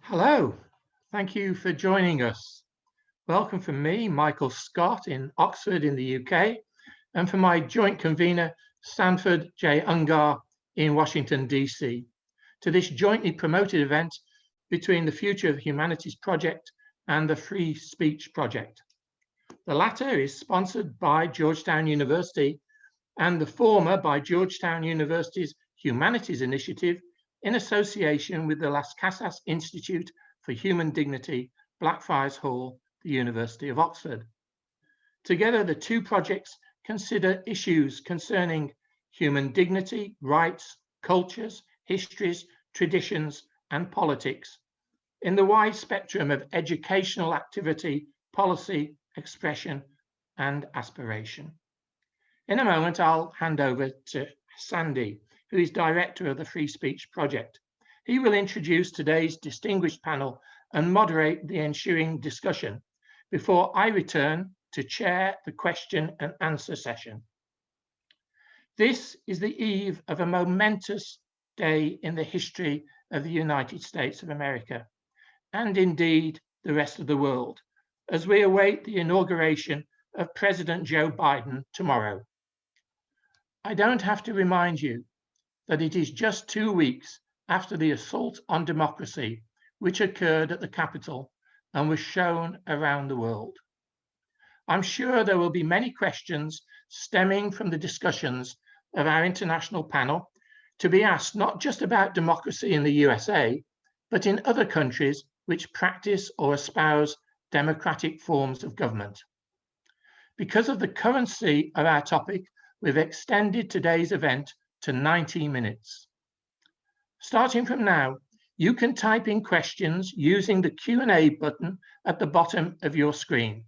Hello, thank you for joining us. Welcome from me, Michael Scott in Oxford in the UK, and from my joint convener, Stanford J. Ungar in Washington, DC, to this jointly promoted event between the Future of Humanities Project and the Free Speech Project. The latter is sponsored by Georgetown University and the former by Georgetown University's Humanities Initiative in association with the Las Casas Institute for Human Dignity, Blackfriars Hall, the University of Oxford. Together, the two projects consider issues concerning human dignity, rights, cultures, histories, traditions, and politics in the wide spectrum of educational activity, policy, expression, and aspiration. In a moment, I'll hand over to Sandy, who is director of the Free Speech Project. He will introduce today's distinguished panel and moderate the ensuing discussion before I return to chair the question and answer session. This is the eve of a momentous day in the history of the United States of America, and indeed the rest of the world, as we await the inauguration of President Joe Biden tomorrow. I don't have to remind you that it is just 2 weeks after the assault on democracy, which occurred at the Capitol and was shown around the world. I'm sure there will be many questions stemming from the discussions of our international panel to be asked not just about democracy in the USA, but in other countries which practice or espouse democratic forms of government. Because of the currency of our topic, we've extended today's event to 90 minutes. Starting from now, you can type in questions using the Q&A button at the bottom of your screen.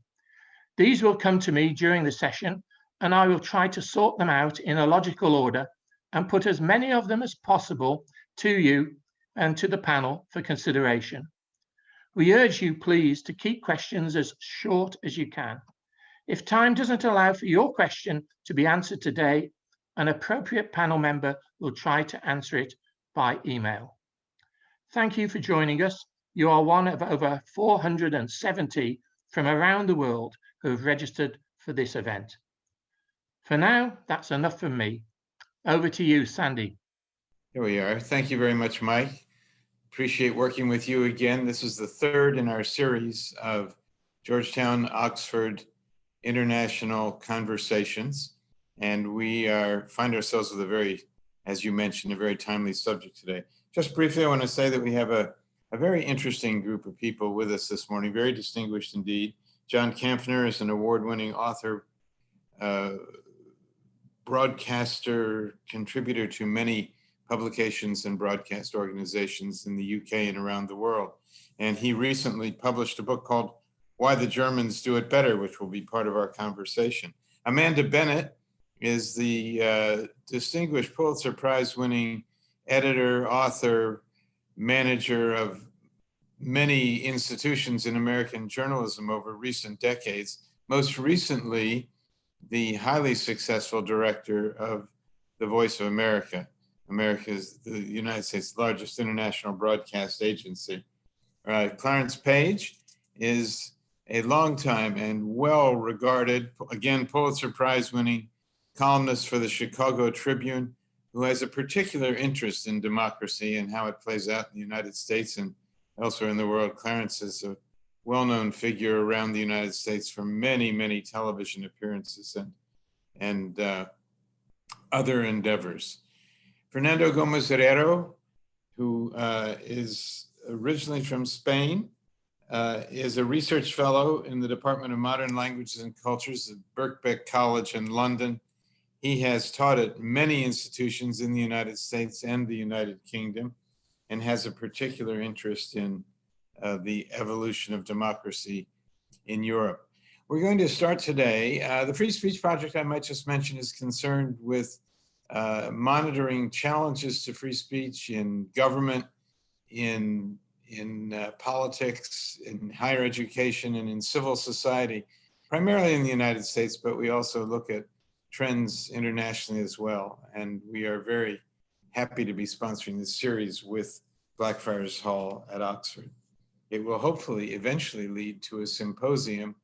These will come to me during the session, and I will try to sort them out in a logical order and put as many of them as possible to you and to the panel for consideration. We urge you, please, to keep questions as short as you can. If time doesn't allow for your question to be answered today, an appropriate panel member will try to answer it by email. Thank you for joining us. You are one of over 470 from around the world who have registered for this event. For now, that's enough from me. Over to you, Sandy. Here we are. Thank you very much, Mike. Appreciate working with you again. This is the third in our series of Georgetown, Oxford, International Conversations, and we find ourselves with a very, as you mentioned, a very timely subject today. Just briefly, I want to say that we have a very interesting group of people with us this morning, very distinguished indeed. John Kampfner is an award-winning author, broadcaster, contributor to many publications and broadcast organizations in the UK and around the world. And he recently published a book called Why the Germans Do It Better, which will be part of our conversation. Amanda Bennett is the distinguished Pulitzer Prize-winning editor, author, manager of many institutions in American journalism over recent decades. Most recently, the highly successful director of The Voice of America. The United States' largest international broadcast agency. Clarence Page is a longtime and well-regarded, again, Pulitzer Prize-winning columnist for the Chicago Tribune, who has a particular interest in democracy and how it plays out in the United States and elsewhere in the world. Clarence is a well-known figure around the United States for many, many television appearances and other endeavors. Fernando Gomez Herrero, who is originally from Spain, is a research fellow in the Department of Modern Languages and Cultures at Birkbeck College in London. He has taught at many institutions in the United States and the United Kingdom and has a particular interest in the evolution of democracy in Europe. We're going to start today. The Free Speech Project, I might just mention, is concerned with monitoring challenges to free speech in government, in politics, in higher education, and in civil society, primarily in the United States, but we also look at trends internationally as well. And we are very happy to be sponsoring this series with Blackfriars Hall at Oxford. it will hopefully eventually lead to a symposium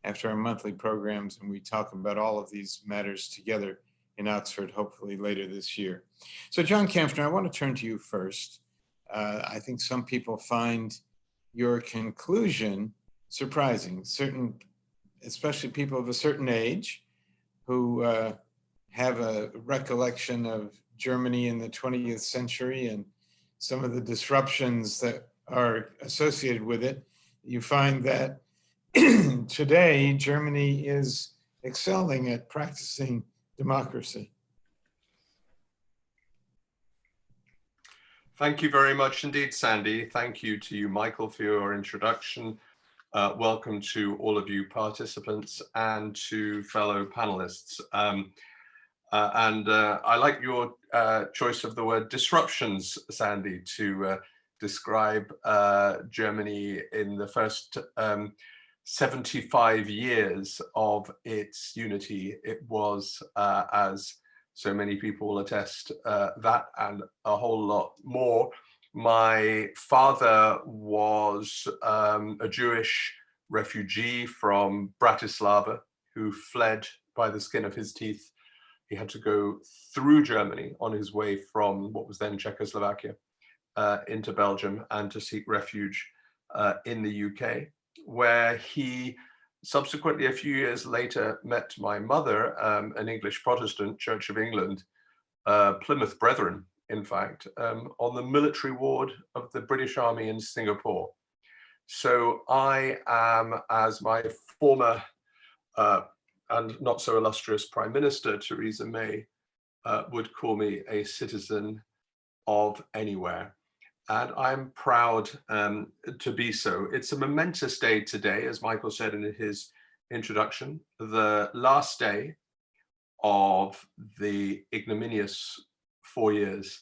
after our monthly programs, and we talk about all of these matters together in Oxford, hopefully later this year. So John Kampfner, I want to turn to you first. I think some people find your conclusion surprising, especially people of a certain age who have a recollection of Germany in the 20th century and some of the disruptions that are associated with it. You find that today Germany is excelling at practicing democracy. Thank you very much indeed, Sandy. Thank you to you, Michael, for your introduction. Welcome to all of you participants and to fellow panelists. I like your choice of the word disruptions, Sandy, to describe Germany in the first 75 years of its unity. It was, as so many people will attest, that and a whole lot more. My father was a Jewish refugee from Bratislava who fled by the skin of his teeth. He had to go through Germany on his way from what was then Czechoslovakia into Belgium and to seek refuge in the UK, where he subsequently, a few years later, met my mother, an English Protestant, Church of England, Plymouth Brethren, in fact, on the military ward of the British Army in Singapore. So I am, as my former and not so illustrious Prime Minister, Theresa May, would call me, a citizen of anywhere. And I'm proud to be so. It's a momentous day today, as Michael said in his introduction, the last day of the ignominious 4 years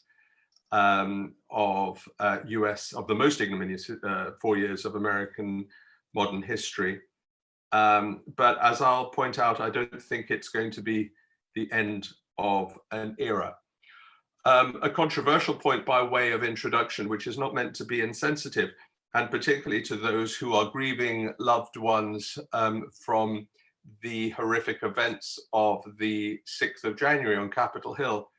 of the most ignominious 4 years of American modern history. But as I'll point out, I don't think it's going to be the end of an era. A controversial point by way of introduction, which is not meant to be insensitive, and particularly to those who are grieving loved ones from the horrific events of the 6th of January on Capitol Hill.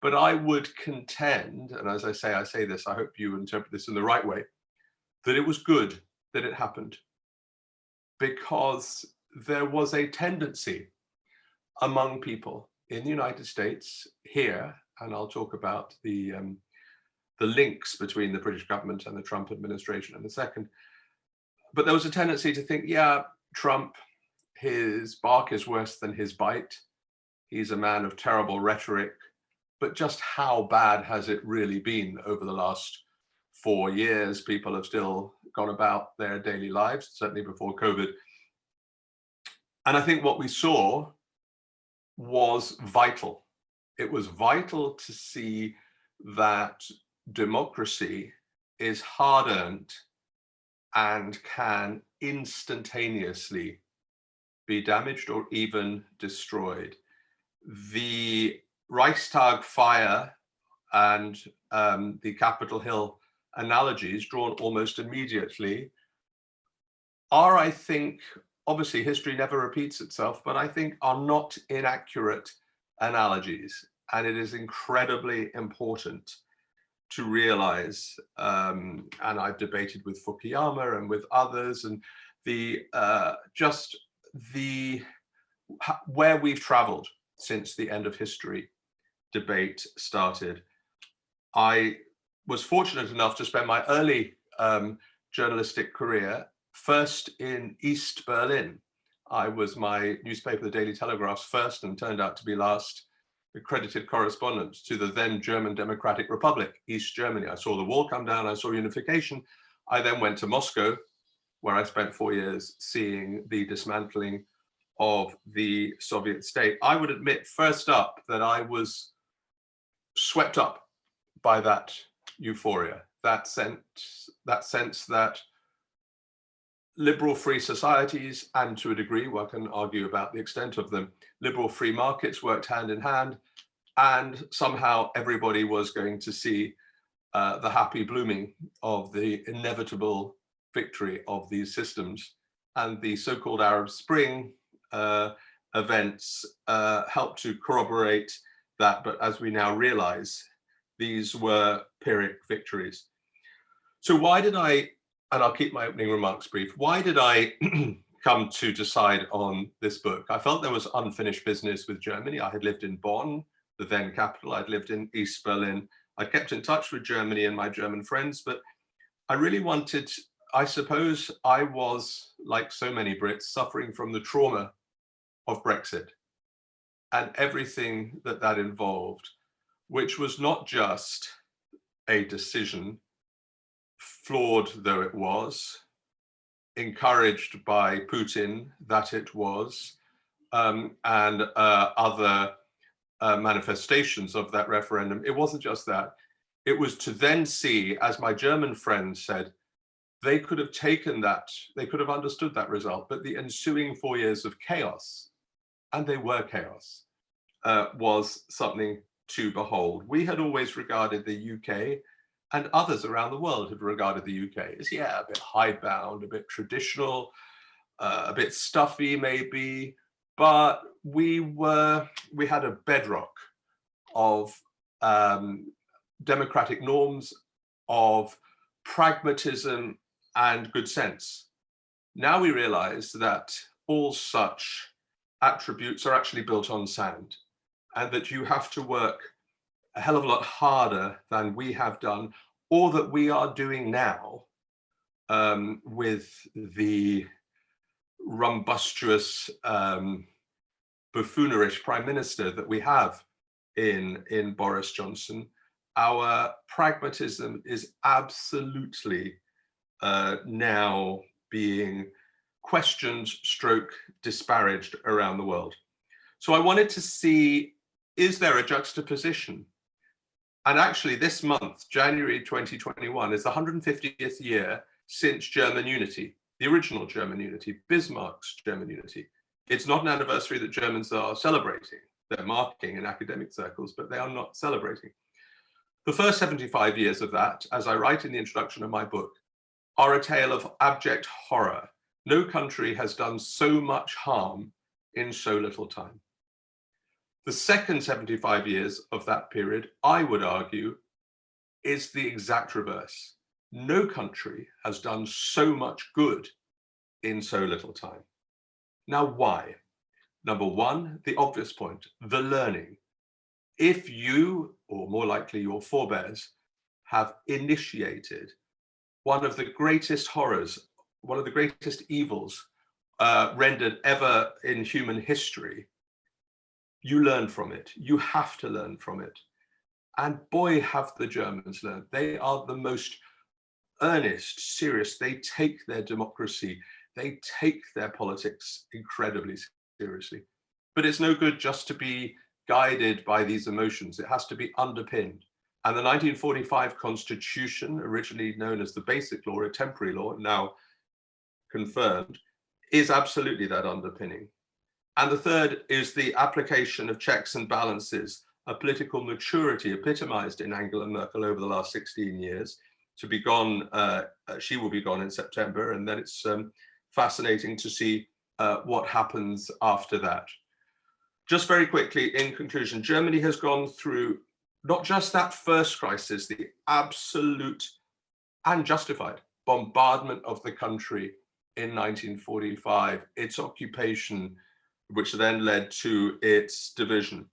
But I would contend, and as I say this, I hope you interpret this in the right way, that it was good that it happened, because there was a tendency among people in the United States here, and I'll talk about the links between the British government and the Trump administration in a second. But there was a tendency to think, yeah, Trump, his bark is worse than his bite. He's a man of terrible rhetoric, but just how bad has it really been over the last 4 years? People have still gone about their daily lives, certainly before COVID. And I think what we saw was vital. It was vital to see that democracy is hard-earned and can instantaneously be damaged or even destroyed. The Reichstag fire and the Capitol Hill analogies drawn almost immediately are, I think, obviously history never repeats itself, but I think are not inaccurate analogies. And it is incredibly important to realize, and I've debated with Fukuyama and with others, and where we've traveled since the end of history debate started. I was fortunate enough to spend my early journalistic career first in East Berlin. I was my newspaper, the Daily Telegraph's first and turned out to be last accredited correspondent to the then German Democratic Republic, East Germany. I saw the wall come down, I saw unification. I then went to Moscow, where I spent 4 years seeing the dismantling of the Soviet state. I would admit first up that I was swept up by that euphoria, that sense that liberal free societies, and to a degree, one can argue about the extent of them, liberal free markets worked hand in hand, and somehow everybody was going to see the happy blooming of the inevitable victory of these systems. And the so-called Arab Spring events helped to corroborate that. But as we now realize, these were Pyrrhic victories. So why did I, and I'll keep my opening remarks brief, why did I come to decide on this book? I felt there was unfinished business with Germany. I had lived in Bonn, the then capital. I'd lived in East Berlin. I kept in touch with Germany and my German friends, but I really wanted, I suppose I was, like so many Brits, suffering from the trauma of Brexit and everything that that involved, which was not just a decision, flawed though it was, encouraged by Putin that it was, and other manifestations of that referendum. It wasn't just that. It was to then see, as my German friends said, they could have taken that, they could have understood that result, but the ensuing 4 years of chaos, and they were chaos, was something to behold. We had always regarded the UK, and others around the world had regarded the UK as, yeah, a bit hidebound, a bit traditional, a bit stuffy maybe, but we had a bedrock of democratic norms, of pragmatism and good sense. Now we realize that all such attributes are actually built on sand, and that you have to work a hell of a lot harder than we have done, or that we are doing now, with the rumbustious, buffoonerish prime minister that we have in Boris Johnson. Our pragmatism is absolutely now being questioned, stroke, disparaged around the world. So I wanted to see, is there a juxtaposition? And actually this month, January 2021, is the 150th year since German unity, the original German unity, Bismarck's German unity. It's not an anniversary that Germans are celebrating. They're marking in academic circles, but they are not celebrating. The first 75 years of that, as I write in the introduction of my book, are a tale of abject horror. No country has done so much harm in so little time. The second 75 years of that period, I would argue, is the exact reverse. No country has done so much good in so little time. Now, why? Number one, the obvious point, the learning. If you, or more likely your forebears, have initiated one of the greatest horrors, one of the greatest evils rendered ever in human history, you learn from it. You have to learn from it. And boy, have the Germans learned. They are the most earnest, serious. They take their democracy, they take their politics incredibly seriously. But it's no good just to be guided by these emotions. It has to be underpinned. And the 1945 Constitution, originally known as the Basic Law, a temporary law, now confirmed, is absolutely that underpinning. And the third is the application of checks and balances, a political maturity epitomized in Angela Merkel over the last 16 years, to be gone, she will be gone in September, and then it's fascinating to see what happens after that. Just very quickly, in conclusion, Germany has gone through not just that first crisis, the absolute and justified bombardment of the country in 1945, its occupation, which then led to its division.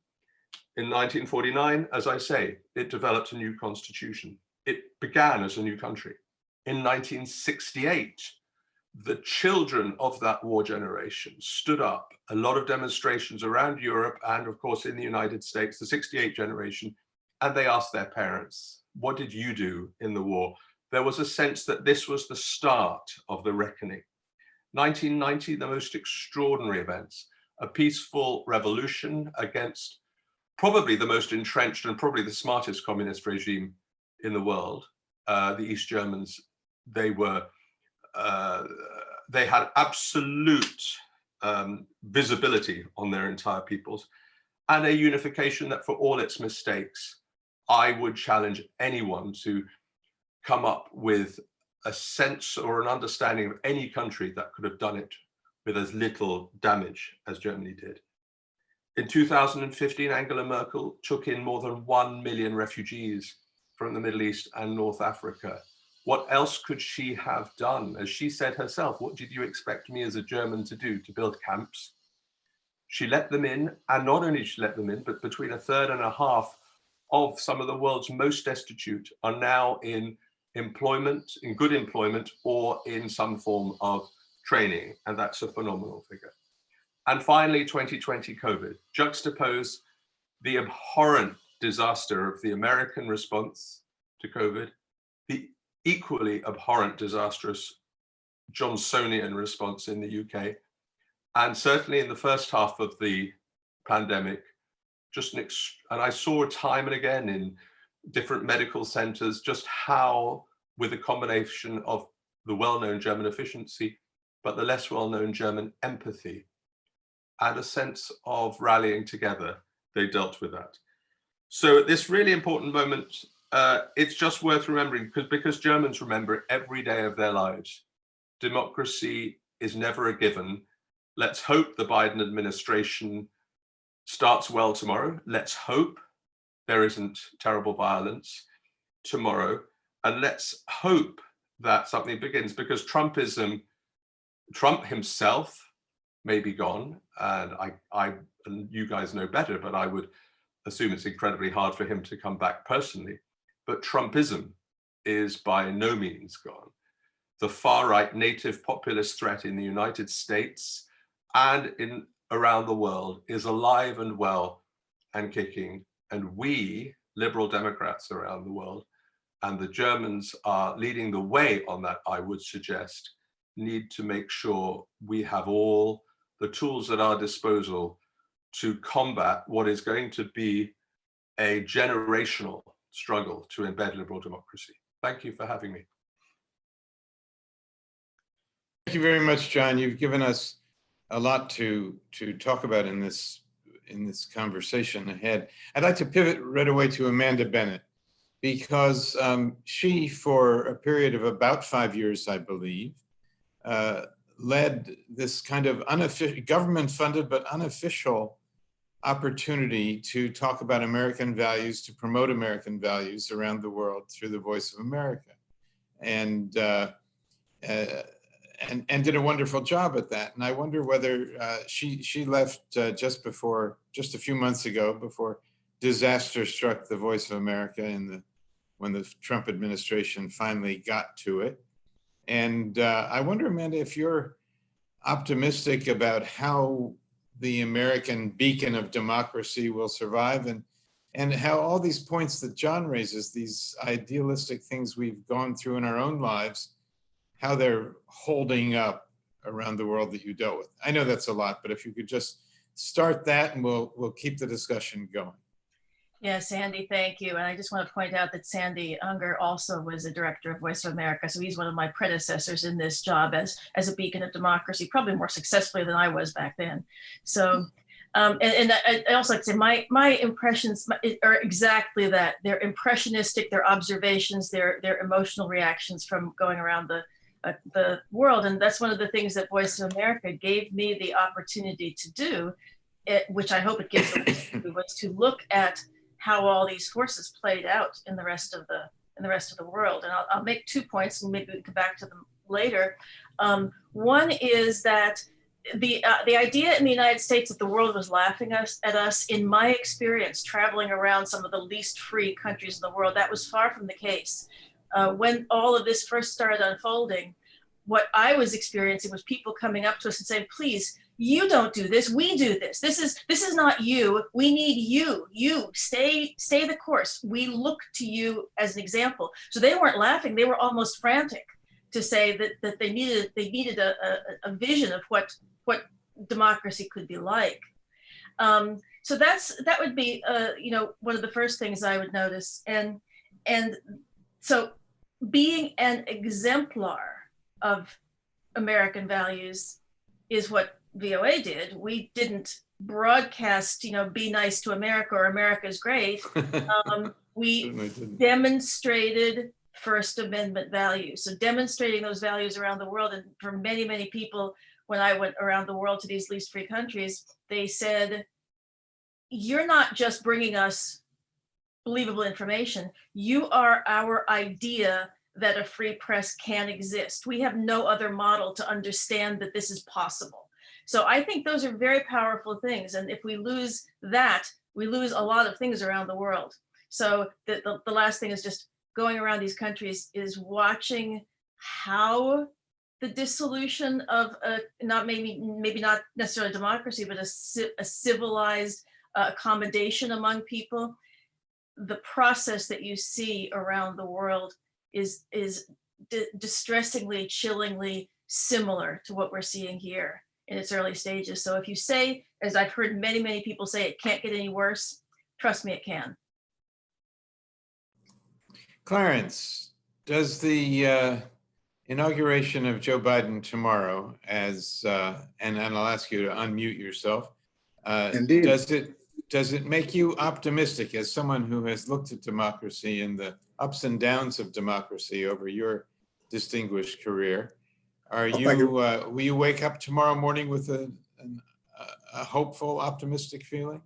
In 1949, as I say, it developed a new constitution. It began as a new country. In 1968, the children of that war generation stood up, a lot of demonstrations around Europe and of course in the United States, the 68 generation, and they asked their parents, what did you do in the war? There was a sense that this was the start of the reckoning. 1990, the most extraordinary events, a peaceful revolution against probably the most entrenched and probably the smartest communist regime in the world. The East Germans, they had absolute visibility on their entire peoples, and a unification that, for all its mistakes, I would challenge anyone to come up with a sense or an understanding of any country that could have done it with as little damage as Germany did. In 2015, Angela Merkel took in more than 1 million refugees from the Middle East and North Africa. What else could she have done? As she said herself, what did you expect me as a German to do? To build camps? She let them in, and not only did she let them in, but between a third and a half of some of the world's most destitute are now in employment, in good employment, or in some form of training. And that's a phenomenal figure. And finally, 2020 COVID. Juxtapose the abhorrent disaster of the American response to COVID, the equally abhorrent, disastrous Johnsonian response in the UK, and certainly in the first half of the pandemic, and I saw time and again in different medical centers just how, with a combination of the well-known German efficiency, but the less well-known German empathy and a sense of rallying together, they dealt with that. So at this really important moment, it's just worth remembering, because Germans remember it every day of their lives. Democracy is never a given. Let's hope the Biden administration starts well tomorrow. Let's hope there isn't terrible violence tomorrow. And let's hope that something begins, because Trump himself may be gone. And and you guys know better, but I would assume it's incredibly hard for him to come back personally. But Trumpism is by no means gone. The far-right native populist threat in the United States and around the world is alive and well and kicking. And we, liberal Democrats around the world, and the Germans are leading the way on that, I would suggest, need to make sure we have all the tools at our disposal to combat what is going to be a generational struggle to embed liberal democracy. Thank you for having me. Thank you very much, John. You've given us a lot to talk about in this conversation ahead. I'd like to pivot right away to Amanda Bennett, because she, for a period of about 5 years, I believe, led this kind of government-funded but unofficial opportunity to talk about American values, to promote American values around the world through the Voice of America, and did a wonderful job at that. And I wonder whether she left just a few months ago, before disaster struck the Voice of America when the Trump administration finally got to it. And I wonder, Amanda, if you're optimistic about how the American beacon of democracy will survive, and how all these points that John raises, these idealistic things we've gone through in our own lives, how they're holding up around the world that you dealt with. I know that's a lot, but if you could just start that, and we'll keep the discussion going. Yeah, Sandy, thank you. And I just want to point out that Sandy Unger also was a director of Voice of America. So he's one of my predecessors in this job as a beacon of democracy, probably more successfully than I was back then. So, and I also like to say my impressions are exactly that. They're impressionistic, they're observations, they're emotional reactions from going around the world. And that's one of the things that Voice of America gave me the opportunity to do, which I hope it gives them, was to look at how all these forces played out in the rest of the world. And I'll make 2 points, and maybe we can come back to them later. One is that the idea in the United States that the world was laughing at us, in my experience, traveling around some of the least free countries in the world, that was far from the case. When all of this first started unfolding, what I was experiencing was people coming up to us and saying, please, you don't do this, we do this. This is not you, we need you. You stay the course. We look to you as an example. So they weren't laughing, they were almost frantic to say that they needed a vision of what democracy could be like. So that would be one of the first things I would notice. And so being an exemplar of American values is what VOA did. We didn't broadcast, be nice to America or America's great. We demonstrated First Amendment values. So demonstrating those values around the world. And for many, many people, when I went around the world to these least free countries, they said, you're not just bringing us believable information. You are our idea that a free press can exist. We have no other model to understand that this is possible. So I think those are very powerful things. And if we lose that, we lose a lot of things around the world. So the last thing is just going around these countries is watching how the dissolution of maybe not necessarily democracy, but a civilized accommodation among people, the process that you see around the world is distressingly, chillingly similar to what we're seeing here in its early stages. So if you say, as I've heard many, many people say, it can't get any worse, trust me, it can. Clarence, does the inauguration of Joe Biden tomorrow, and I'll ask you to unmute yourself, Indeed. does it make you optimistic as someone who has looked at democracy and the ups and downs of democracy over your distinguished career? Will you wake up tomorrow morning with a hopeful, optimistic feeling?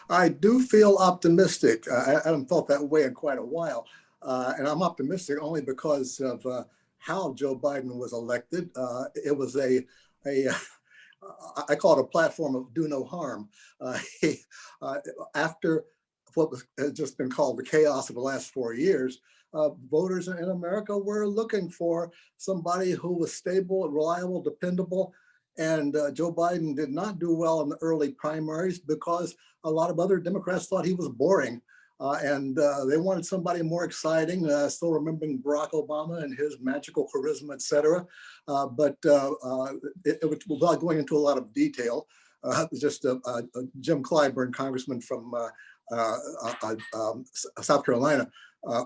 I do feel optimistic. I haven't felt that way in quite a while. And I'm optimistic only because of how Joe Biden was elected. It was I call it a platform of do no harm. After what has just been called the chaos of the last 4 years, voters in America were looking for somebody who was stable, reliable, dependable. And Joe Biden did not do well in the early primaries because a lot of other Democrats thought he was boring. And they wanted somebody more exciting, still remembering Barack Obama and his magical charisma, et cetera. But without going into a lot of detail, just Jim Clyburn, congressman from South Carolina,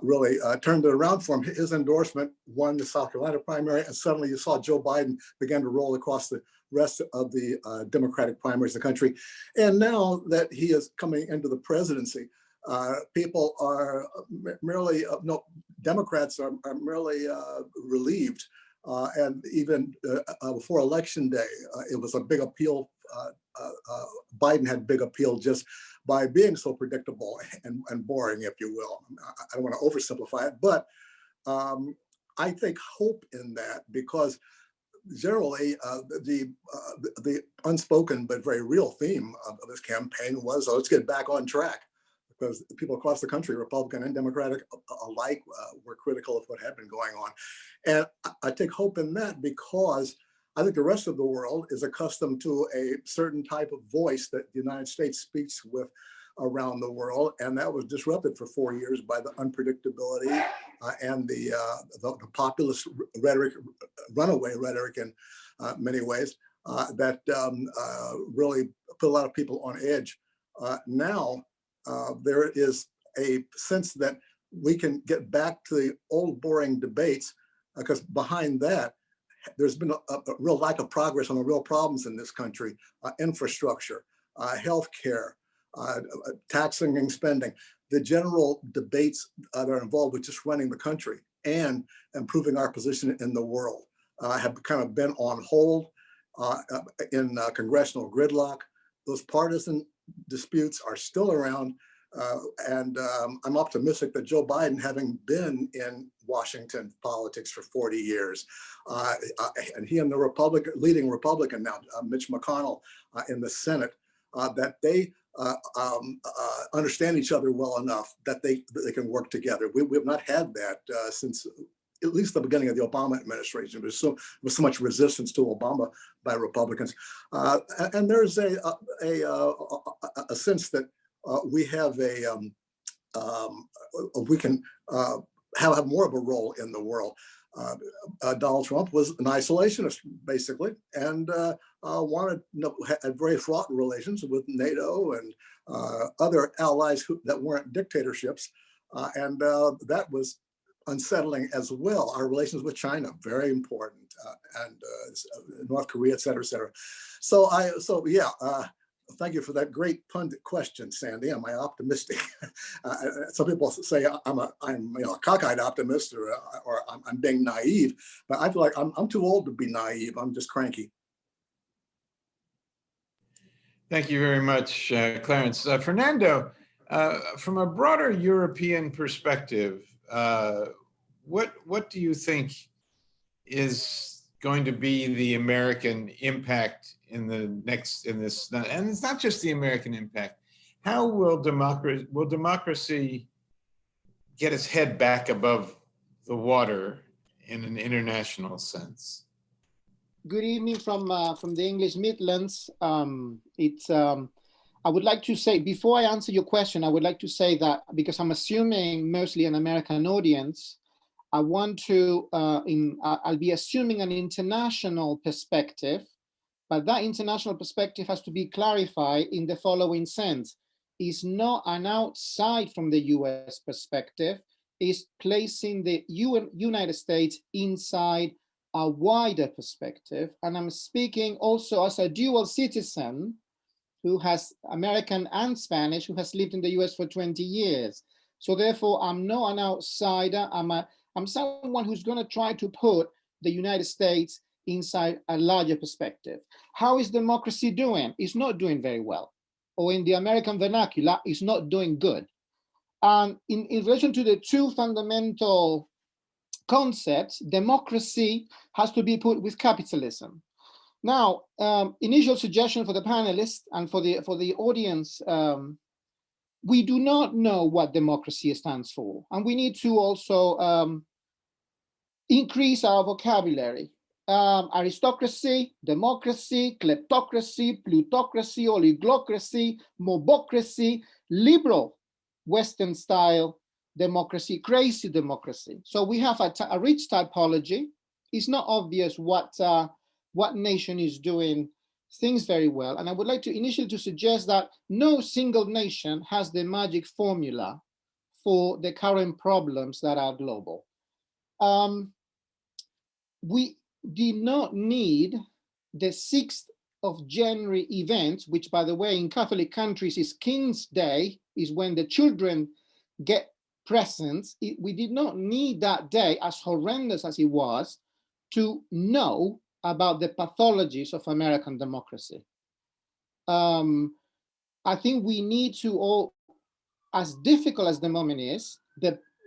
really turned it around for him. His endorsement won the South Carolina primary, and suddenly you saw Joe Biden began to roll across the rest of the Democratic primaries of the country. And now that he is coming into the presidency, people are merely, Democrats are merely relieved. And even before Election Day, it was a big appeal. Biden had big appeal just by being so predictable and boring, if you will. I don't want to oversimplify it, but I take hope in that because generally the unspoken but very real theme of this campaign was, let's get back on track. Because people across the country, Republican and Democratic alike, were critical of what had been going on. And I take hope in that because I think the rest of the world is accustomed to a certain type of voice that the United States speaks with around the world. And that was disrupted for 4 years by the unpredictability and the populist rhetoric, runaway rhetoric in many ways, that really put a lot of people on edge. Now, there is a sense that we can get back to the old boring debates because behind that, there's been a real lack of progress on the real problems in this country: infrastructure, healthcare, taxing and spending, the general debates that are involved with just running the country and improving our position in the world have kind of been on hold in congressional gridlock. Those partisan disputes are still around, and I'm optimistic that Joe Biden, having been in Washington politics for 40 years, and he and the leading Republican now, Mitch McConnell, in the Senate, that they understand each other well enough that they can work together. We have not had that since at least the beginning of the Obama administration. There was so much resistance to Obama by Republicans, and there's a sense that we have we can have more of a role in the world. Donald Trump was an isolationist, basically, and had very fraught relations with NATO and other allies that weren't dictatorships, and that was unsettling as well. Our relations with China, very important, and North Korea, et cetera, et cetera. So yeah, Thank you for that great pundit question, Sandy. Am I optimistic? Some people say I'm a cockeyed optimist, or I'm being naive, but I feel like I'm too old to be naive. I'm just cranky. Thank you very much, Clarence. Fernando, from a broader European perspective, what do you think is going to be the American impact in this, and it's not just the American impact. How will democracy get its head back above the water in an international sense? Good evening from the English Midlands. I would like to say, before I answer your question, I would like to say that because I'm assuming mostly an American audience, I want to, I'll be assuming an international perspective, but that international perspective has to be clarified in the following sense. It's not an outside from the US perspective, it's placing the United States inside a wider perspective. And I'm speaking also as a dual citizen who has American and Spanish, who has lived in the US for 20 years. So therefore, I'm not an outsider. I'm someone who's going to try to put the United States inside a larger perspective. How is democracy doing? It's not doing very well. Or in the American vernacular, it's not doing good. In relation to the two fundamental concepts, democracy has to be put with capitalism. Now, initial suggestion for the panelists and for the audience, we do not know what democracy stands for, and we need to also increase our vocabulary. Aristocracy, democracy, kleptocracy, plutocracy, oligocracy, mobocracy, liberal Western style democracy, crazy democracy. So we have a rich typology. It's not obvious what nation is doing things very well. And I would like to initially to suggest that no single nation has the magic formula for the current problems that are global. We did not need the 6th of January event, which by the way, in Catholic countries is King's Day, is when the children get presents. We did not need that day, as horrendous as it was, to know about the pathologies of American democracy. I think we need to all, as difficult as the moment is,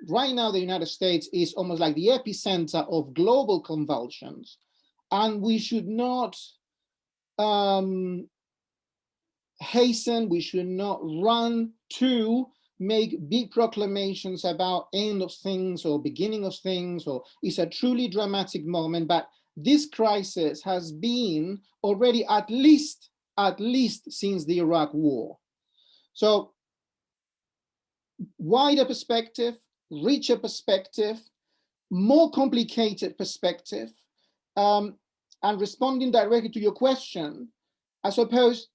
right now the United States is almost like the epicenter of global convulsions, and we should not hasten, we should not run to make big proclamations about end of things or beginning of things, or it's a truly dramatic moment, but this crisis has been already at least since the Iraq War. So wider perspective, richer perspective, more complicated perspective, and responding directly to your question, I suppose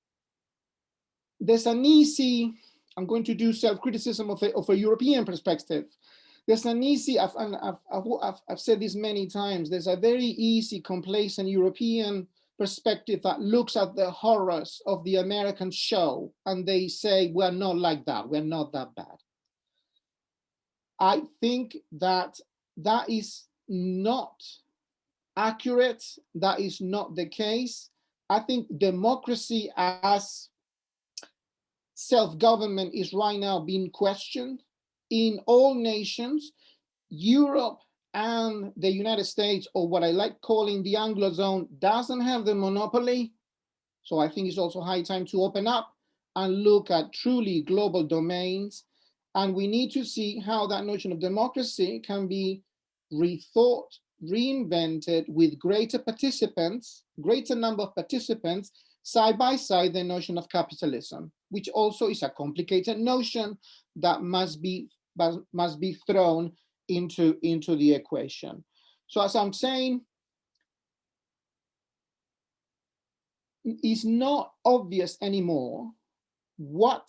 there's an easy, I'm going to do self-criticism of a European perspective. There's an easy, I've said this many times, there's a very easy, complacent European perspective that looks at the horrors of the American show and they say, we're not like that, we're not that bad. I think that is not accurate, that is not the case. I think democracy as self-government is right now being questioned in all nations. Europe and the United States, or what I like calling the Anglophone, doesn't have the monopoly. So I think it's also high time to open up and look at truly global domains. And we need to see how that notion of democracy can be rethought, reinvented with greater number of participants, side by side the notion of capitalism, which also is a complicated notion that must be thrown into the equation. So as I'm saying, it's not obvious anymore what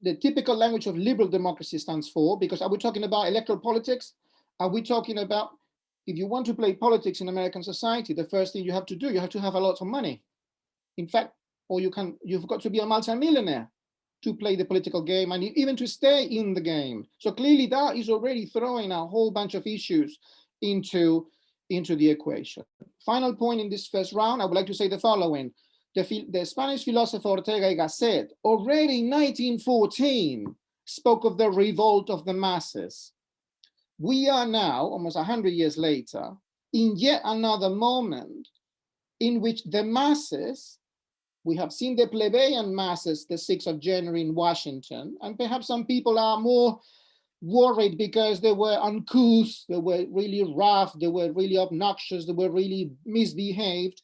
the typical language of liberal democracy stands for, because are we talking about electoral politics? Are we talking about, if you want to play politics in American society, the first thing you have to do, you have to have a lot of money. In fact, or you've got to be a multimillionaire to play the political game and even to stay in the game. So clearly that is already throwing a whole bunch of issues into the equation. Final point in this first round, I would like to say the following. The Spanish philosopher Ortega y Gasset already in 1914 spoke of the revolt of the masses. We are now, almost 100 years later, in yet another moment in which the masses, we have seen the plebeian masses the 6th of January in Washington, and perhaps some people are more worried because they were uncouth, they were really rough, they were really obnoxious, they were really misbehaved.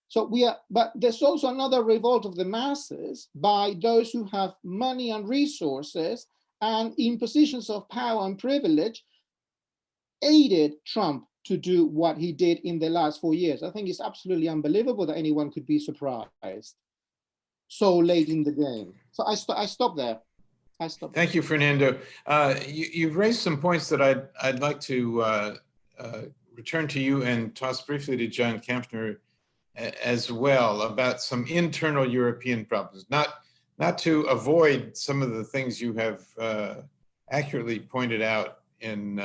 So but there's also another revolt of the masses by those who have money and resources and in positions of power and privilege aided Trump to do what he did in the last 4 years. I think it's absolutely unbelievable that anyone could be surprised so late in the game. So I stop there. Thank you, Fernando. You've raised some points that I'd like to return to you and toss briefly to John Kempner as well about some internal European problems, not to avoid some of the things you have accurately pointed out in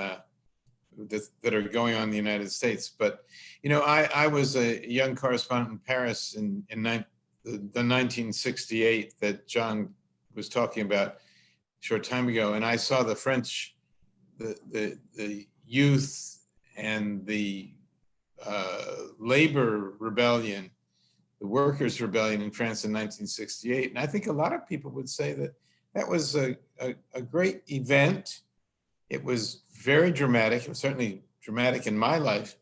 that are going on in the United States. But, you know, I was a young correspondent in Paris in the 1968 that John was talking about a short time ago. And I saw the French, the youth and the labor rebellion, the workers' rebellion in France in 1968. And I think a lot of people would say that that was a great event. It was very dramatic. It was certainly dramatic in my life,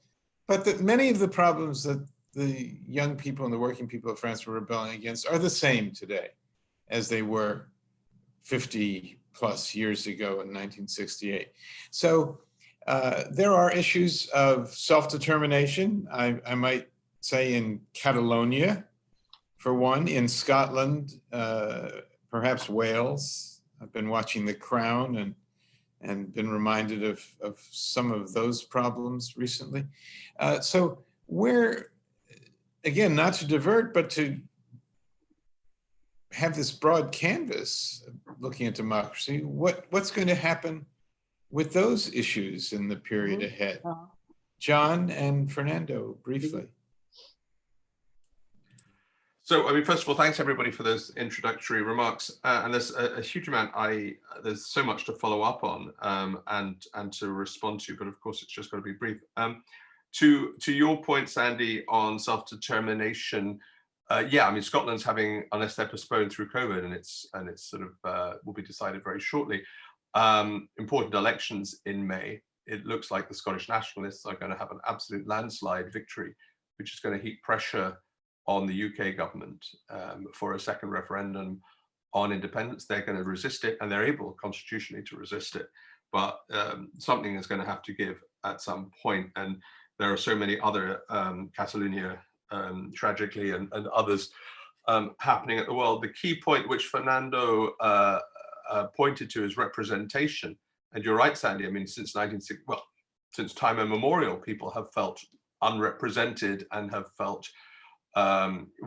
but that many of the problems that the young people and the working people of France were rebelling against are the same today as they were 50 plus years ago in 1968. So there are issues of self-determination, I might say in Catalonia, for one, in Scotland, perhaps Wales. I've been watching The Crown and been reminded of some of those problems recently. So we're, again, not to divert, but to have this broad canvas looking at democracy, what's going to happen with those issues in the period ahead? John and Fernando, briefly. So, I mean, first of all, thanks everybody for those introductory remarks. And there's a huge amount, there's so much to follow up on and to respond to, but of course it's just got to be brief. To your point, Sandy, on self-determination, yeah, I mean, Scotland's having, unless they're postponed through COVID, and it's sort of will be decided very shortly, important elections in May. It looks like the Scottish nationalists are going to have an absolute landslide victory, which is going to heap pressure on the UK government for a second referendum on independence. They're going to resist it, and they're able constitutionally to resist it. But something is going to have to give at some point. And there are so many other Catalonia, tragically, and others happening at the world. The key point which Fernando pointed to is representation. And you're right, Sandy. I mean, since time immemorial, people have felt unrepresented and have felt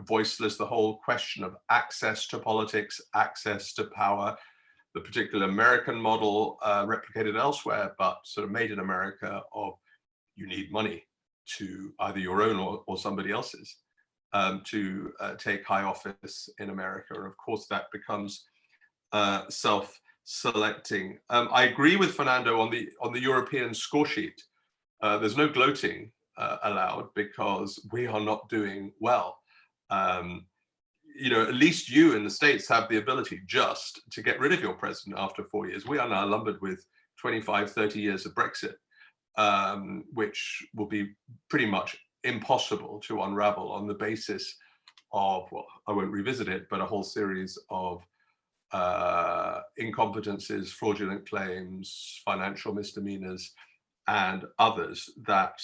voiceless. The whole question of access to politics, access to power, the particular American model replicated elsewhere, but sort of made in America of you need money to either your own or somebody else's to take high office in America. And of course that becomes self-selecting. I agree with Fernando on the European score sheet. There's no gloating allowed because we are not doing well. You know, at least you in the States have the ability just to get rid of your president after 4 years. We are now lumbered with 25, 30 years of Brexit, which will be pretty much impossible to unravel on the basis of, well, I won't revisit it, but a whole series of incompetences, fraudulent claims, financial misdemeanors, and others that,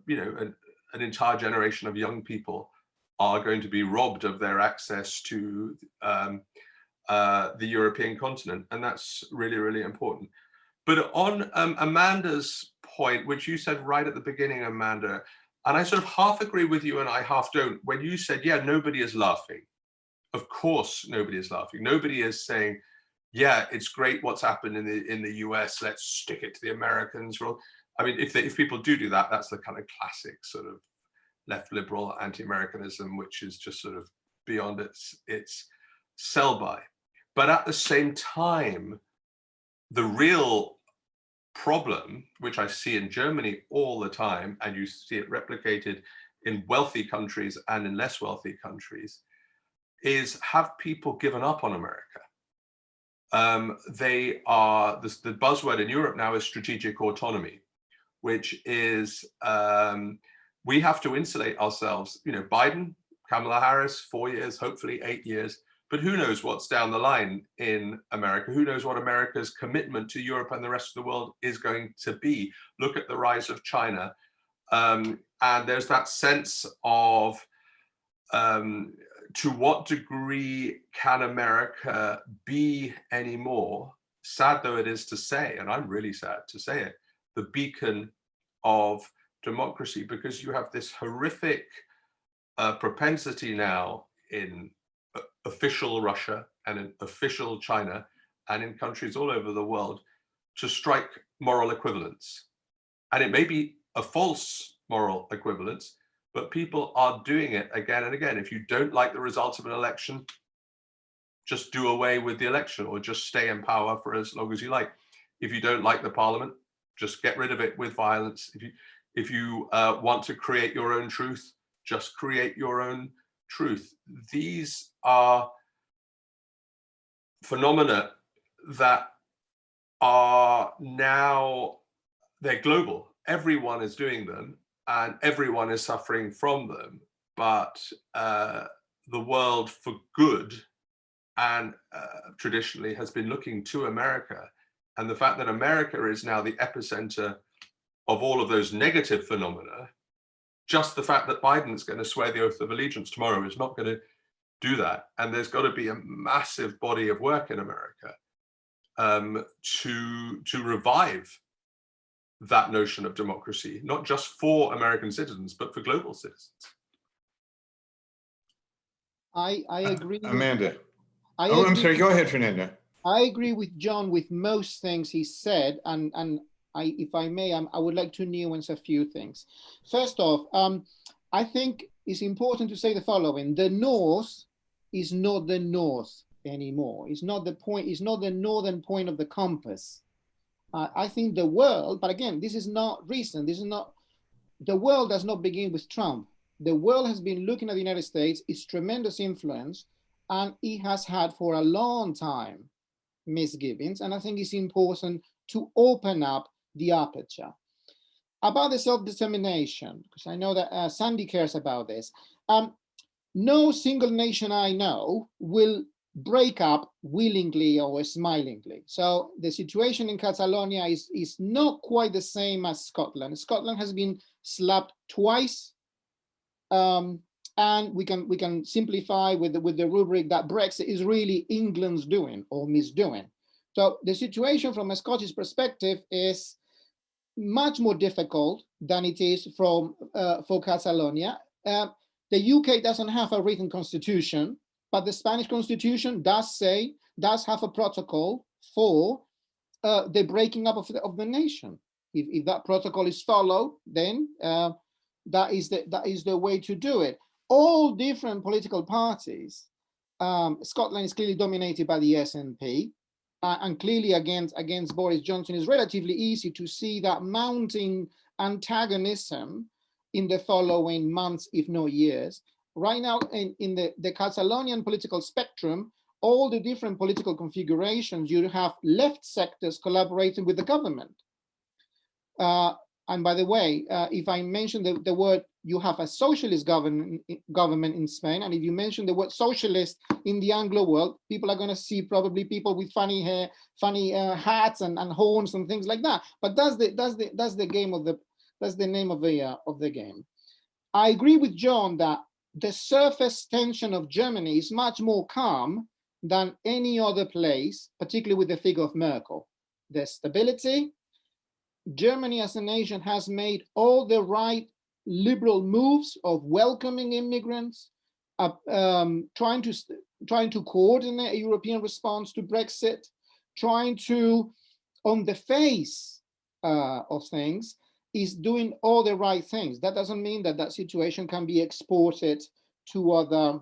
you know, an entire generation of young people are going to be robbed of their access to the European continent. And that's really, really important. But on Amanda's point, which you said right at the beginning, Amanda, and I sort of half agree with you and I half don't, when you said, yeah, nobody is laughing. of course, nobody is laughing. Nobody is saying, yeah, it's great what's happened in the US. Let's stick it to the Americans. I mean, if people do that, that's the kind of classic sort of left liberal anti-Americanism, which is just sort of beyond its sell-by. But at the same time, the real problem, which I see in Germany all the time, and you see it replicated in wealthy countries and in less wealthy countries, is have people given up on America? They are, the buzzword in Europe now is strategic autonomy, which is we have to insulate ourselves. You know, Biden, Kamala Harris, 4 years, hopefully 8 years, but who knows what's down the line in America? Who knows what America's commitment to Europe and the rest of the world is going to be? Look at the rise of China. And there's that sense of to what degree can America be anymore, sad though it is to say, and I'm really sad to say it, the beacon of democracy, because you have this horrific propensity now in official Russia and in official China and in countries all over the world to strike moral equivalence. And it may be a false moral equivalence, but people are doing it again and again. If you don't like the results of an election, just do away with the election or just stay in power for as long as you like. If you don't like the parliament, just get rid of it with violence. If you want to create your own truth, just create your own truth. These are phenomena that are now, they're global. Everyone is doing them and everyone is suffering from them. But the world for good and traditionally has been looking to America. And the fact that America is now the epicenter of all of those negative phenomena, just the fact that Biden's going to swear the oath of allegiance tomorrow is not going to do that. And there's got to be a massive body of work in America to revive that notion of democracy, not just for American citizens, but for global citizens. I agree. Amanda. I'm sorry. Go ahead, Fernando. I agree with John with most things he said, and if I may, I would like to nuance a few things. First off, I think it's important to say the following: the North is not the North anymore. It's not the point. It's not the northern point of the compass. I think the world, but again, this is not recent. This is not. The world does not begin with Trump. The world has been looking at the United States, its tremendous influence, and it has had for a long time misgivings. And I think it's important to open up the aperture. About the self-determination, because I know that Sandy cares about this. No single nation I know will break up willingly or smilingly. So the situation in Catalonia is not quite the same as Scotland. Scotland has been slapped twice. And we can simplify with the rubric that Brexit is really England's doing or misdoing. So the situation from a Scottish perspective is much more difficult than it is for Catalonia. The UK doesn't have a written constitution, but the Spanish constitution does have a protocol for the breaking up of the nation. If that protocol is followed, then that is the way to do it. All different political parties. Scotland is clearly dominated by the SNP, and clearly against Boris Johnson. It's relatively easy to see that mounting antagonism in the following months, if not years. Right now, in the Catalonian political spectrum, all the different political configurations, you have left sectors collaborating with the government. And by the way, if I mention the word, you have a socialist government in Spain, and if you mention the word socialist in the Anglo world, people are going to see probably people with funny hair, funny hats and horns and things like that. But that's the game of that's the name of the game. I agree with John that the surface tension of Germany is much more calm than any other place, particularly with the figure of Merkel. There's stability. Germany as a nation has made all the right liberal moves of welcoming immigrants, trying to trying to coordinate a European response to Brexit, trying to, on the face of things, is doing all the right things. That doesn't mean that that situation can be exported to other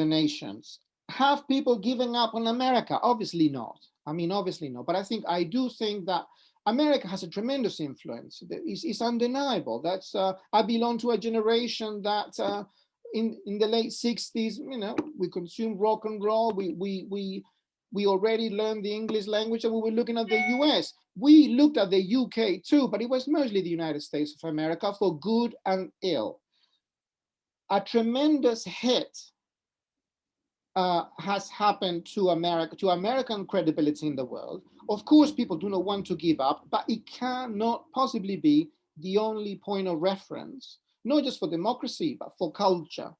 nations. Have people given up on America? Obviously not. I mean, obviously not. But I do think that America has a tremendous influence. It's undeniable. That's I belong to a generation that in the late 60s, you know, we consumed rock and roll. We already learned the English language, and we were looking at the US. We looked at the UK too, but it was mostly the United States of America, for good and ill. A tremendous hit has happened to America, to American credibility in the world. Of course, people do not want to give up, but it cannot possibly be the only point of reference, not just for democracy, but for culture,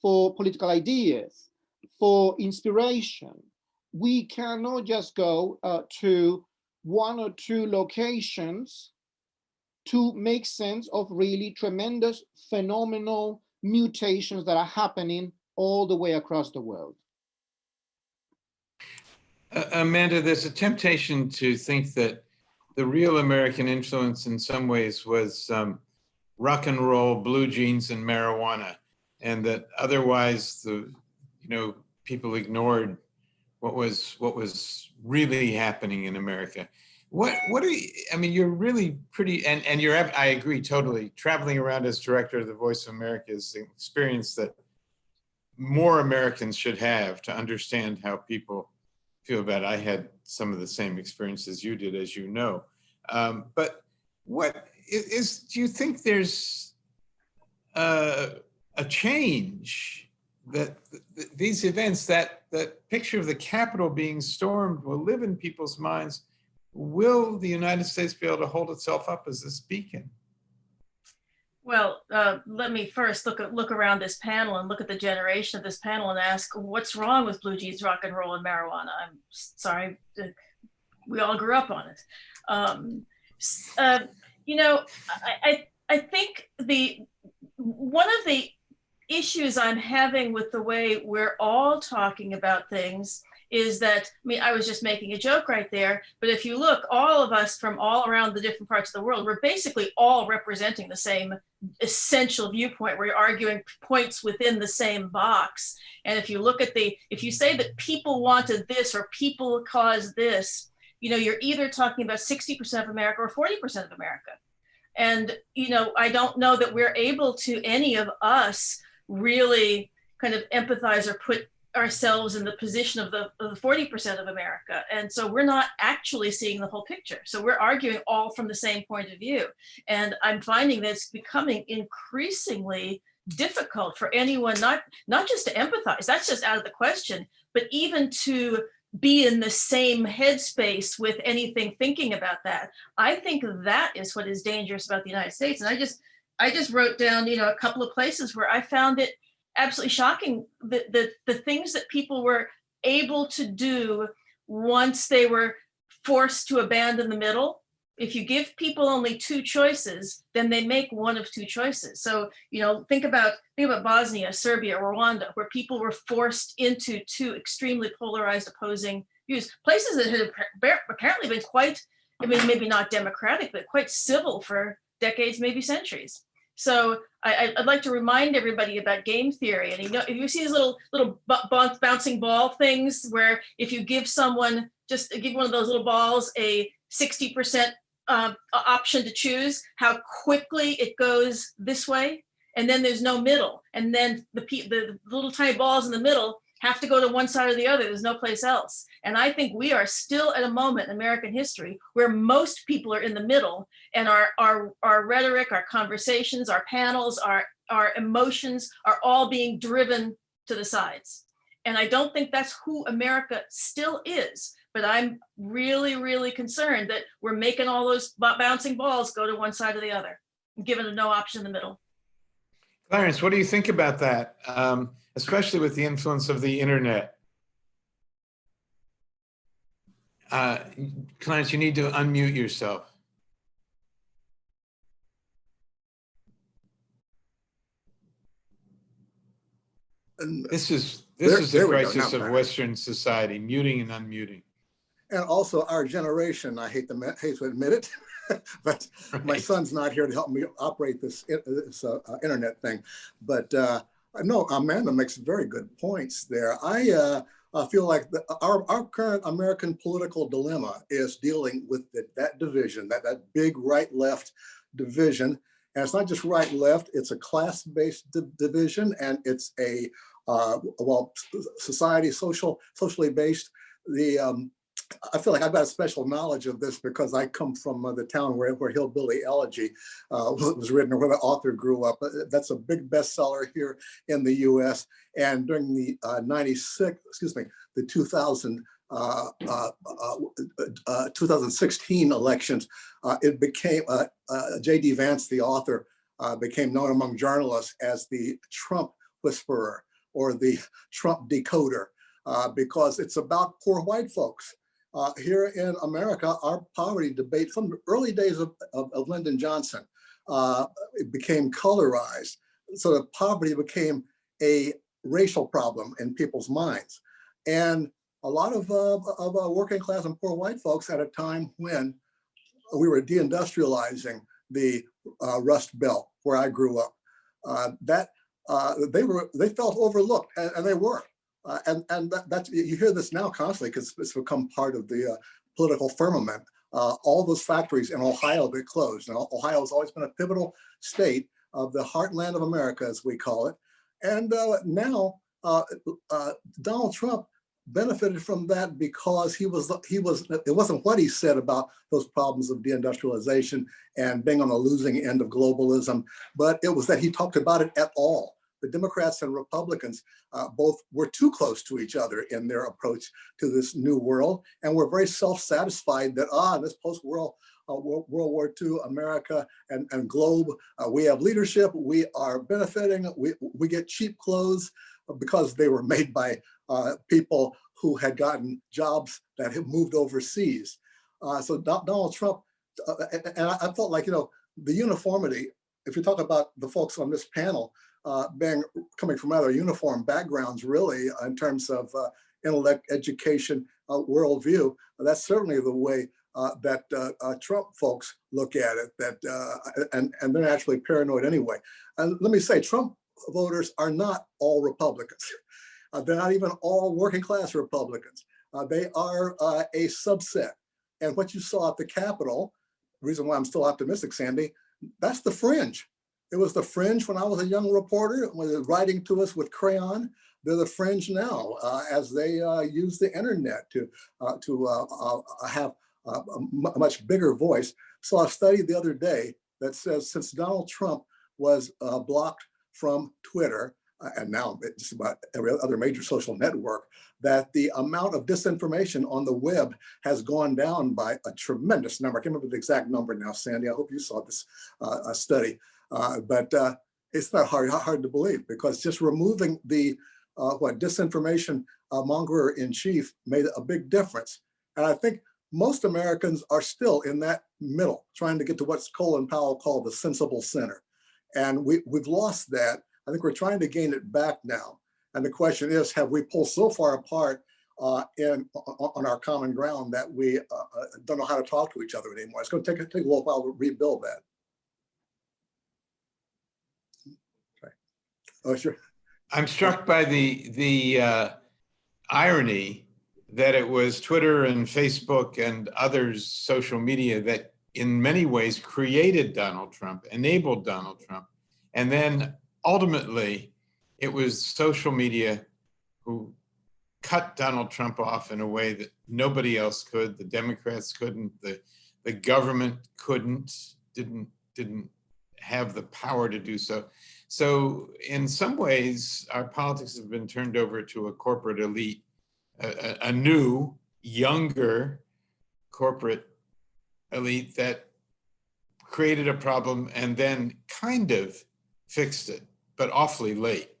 for political ideas, for inspiration. We cannot just go to one or two locations to make sense of really tremendous, phenomenal mutations that are happening all the way across the world. Amanda, there's a temptation to think that the real American influence in some ways was rock and roll, blue jeans, and marijuana, and that otherwise people ignored what was really happening in America. What are you, I mean, you're really pretty, and you're, I agree totally, traveling around as director of the Voice of America is an experience that more Americans should have to understand how people feel about it. I had some of the same experiences you did, as you know. But what is, do you think there's a change that these events, that picture of the Capitol being stormed will live in people's minds? Will the United States be able to hold itself up as this beacon? Well, let me first look around this panel and look at the generation of this panel and ask, what's wrong with blue jeans, rock and roll, and marijuana? I'm sorry, we all grew up on it. I think one of the issues I'm having with the way we're all talking about things is that, I mean, I was just making a joke right there, but if you look, all of us from all around the different parts of the world, we're basically all representing the same essential viewpoint. We're arguing points within the same box. And if you look at if you say that people wanted this or people caused this, you're either talking about 60% of America or 40% of America. And, I don't know that we're able to, any of us, really kind of empathize or put ourselves in the position of the 40% of America. And so we're not actually seeing the whole picture. So we're arguing all from the same point of view. And I'm finding that it's becoming increasingly difficult for anyone, not just to empathize, that's just out of the question, but even to be in the same headspace with anything thinking about that. I think that is what is dangerous about the United States. And I just wrote down, a couple of places where I found it absolutely shocking, the things that people were able to do once they were forced to abandon the middle. If you give people only two choices, then they make one of two choices. So, think about Bosnia, Serbia, Rwanda, where people were forced into two extremely polarized opposing views. Places that had apparently been quite, maybe not democratic, but quite civil for decades, maybe centuries. So I'd like to remind everybody about game theory. And if you see these little bouncing ball things, where if you give someone, just give one of those little balls a 60% option to choose, how quickly it goes this way, and then there's no middle. And then the little tiny balls in the middle have to go to one side or the other. There's no place else. And I think we are still at a moment in American history where most people are in the middle, and our rhetoric, our conversations, our panels, our emotions are all being driven to the sides. And I don't think that's who America still is. But I'm really, really concerned that we're making all those bouncing balls go to one side or the other, given a no option in the middle. Clarence, what do you think about that, especially with the influence of the internet? Clarence, you need to unmute yourself. This is There- the there we go. crisis Now- of Western society, muting and unmuting. And also our generation, I hate to admit it, but my Right. son's not here to help me operate this internet thing. But no, Amanda makes very good points there. I feel like our current American political dilemma is dealing with that division, that big right-left division. And it's not just right-left, it's a class-based division, and it's a, socially based. I feel like I've got a special knowledge of this because I come from the town where Hillbilly Elegy was written, or where the author grew up. That's a big bestseller here in the U.S. And during the 2016 elections, it became, J.D. Vance, the author, became known among journalists as the Trump whisperer or the Trump decoder, because it's about poor white folks. Here in America, our poverty debate from the early days of Lyndon Johnson, it became colorized. So that poverty became a racial problem in people's minds. And a lot of working class and poor white folks at a time when we were deindustrializing the Rust Belt where I grew up, they felt overlooked, and they were. And that's, you hear this now constantly because it's become part of the political firmament. All those factories in Ohio that closed. Now, Ohio has always been a pivotal state of the heartland of America, as we call it. And now Donald Trump benefited from that because it wasn't what he said about those problems of deindustrialization and being on the losing end of globalism, but it was that he talked about it at all. The Democrats and Republicans both were too close to each other in their approach to this new world, and were very self-satisfied that in this post-World War II America and globe, we have leadership, we are benefiting, we get cheap clothes because they were made by people who had gotten jobs that had moved overseas. So Donald Trump, and I felt like, the uniformity, if you talk about the folks on this panel, coming from other uniform backgrounds, really, in terms of intellect, education, worldview, that's certainly the way that Trump folks look at it. And they're actually paranoid anyway. And let me say, Trump voters are not all Republicans. They're not even all working class Republicans. They are a subset. And what you saw at the Capitol, the reason why I'm still optimistic, Sandy, that's the fringe. It was the fringe when I was a young reporter, when they were writing to us with crayon. They're the fringe now, as they use the internet to have a much bigger voice. Saw a study the other day that says since Donald Trump was blocked from Twitter, and now just about every other major social network, that the amount of disinformation on the web has gone down by a tremendous number. I can't remember the exact number now, Sandy. I hope you saw this study. But it's not hard to believe, because just removing the disinformation mongerer in chief made a big difference. And I think most Americans are still in that middle, trying to get to what Colin Powell called the sensible center. And we've lost that. I think we're trying to gain it back now. And the question is, have we pulled so far apart on our common ground that we don't know how to talk to each other anymore? It's going to take a little while to rebuild that. Oh, sure. I'm struck by the irony that it was Twitter and Facebook and others, social media, that in many ways created Donald Trump, enabled Donald Trump. And then ultimately, it was social media who cut Donald Trump off in a way that nobody else could. The Democrats couldn't, the government didn't have the power to do so. So in some ways, our politics have been turned over to a corporate elite, a new, younger corporate elite that created a problem and then kind of fixed it, but awfully late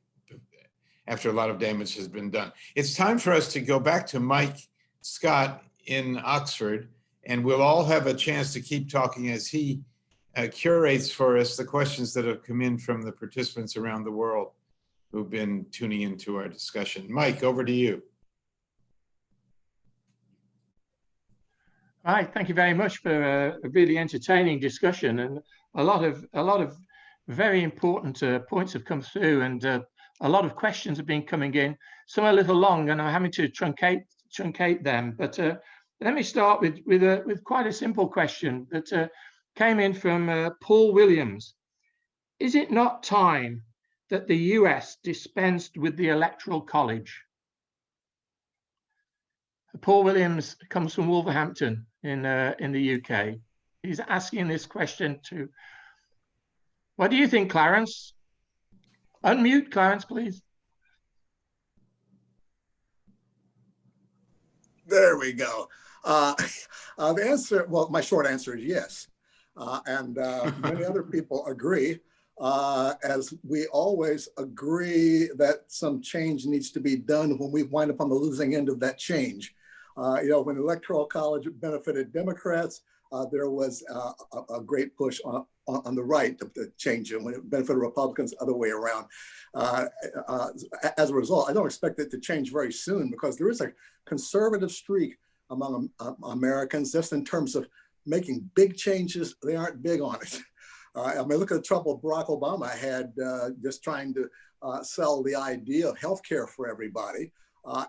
after a lot of damage has been done. It's time for us to go back to Mike Scott in Oxford, and we'll all have a chance to keep talking as he curates for us the questions that have come in from the participants around the world. who've been tuning into our discussion. Mike, over to you. All right, thank you very much for a really entertaining discussion, and a lot of very important points have come through, and a lot of questions have been coming in. Some are a little long, and I'm having to truncate them. But let me start with quite a simple question that came in from Paul Williams. Is it not time that the US dispensed with the Electoral College? Paul Williams comes from Wolverhampton in the UK. He's asking this question to. What do you think, Clarence? Unmute, Clarence, please. There we go. The answer, well, my short answer is yes. And many other people agree, as we always agree that some change needs to be done when we wind up on the losing end of that change. You know, when the Electoral College benefited Democrats, there was a great push on the right to change it. When it benefited Republicans, other way around. As a result, I don't expect it to change very soon, because there is a conservative streak among Americans, just in terms of making big changes. They aren't big on it. I mean, look at the trouble Barack Obama had just trying to sell the idea of healthcare for everybody.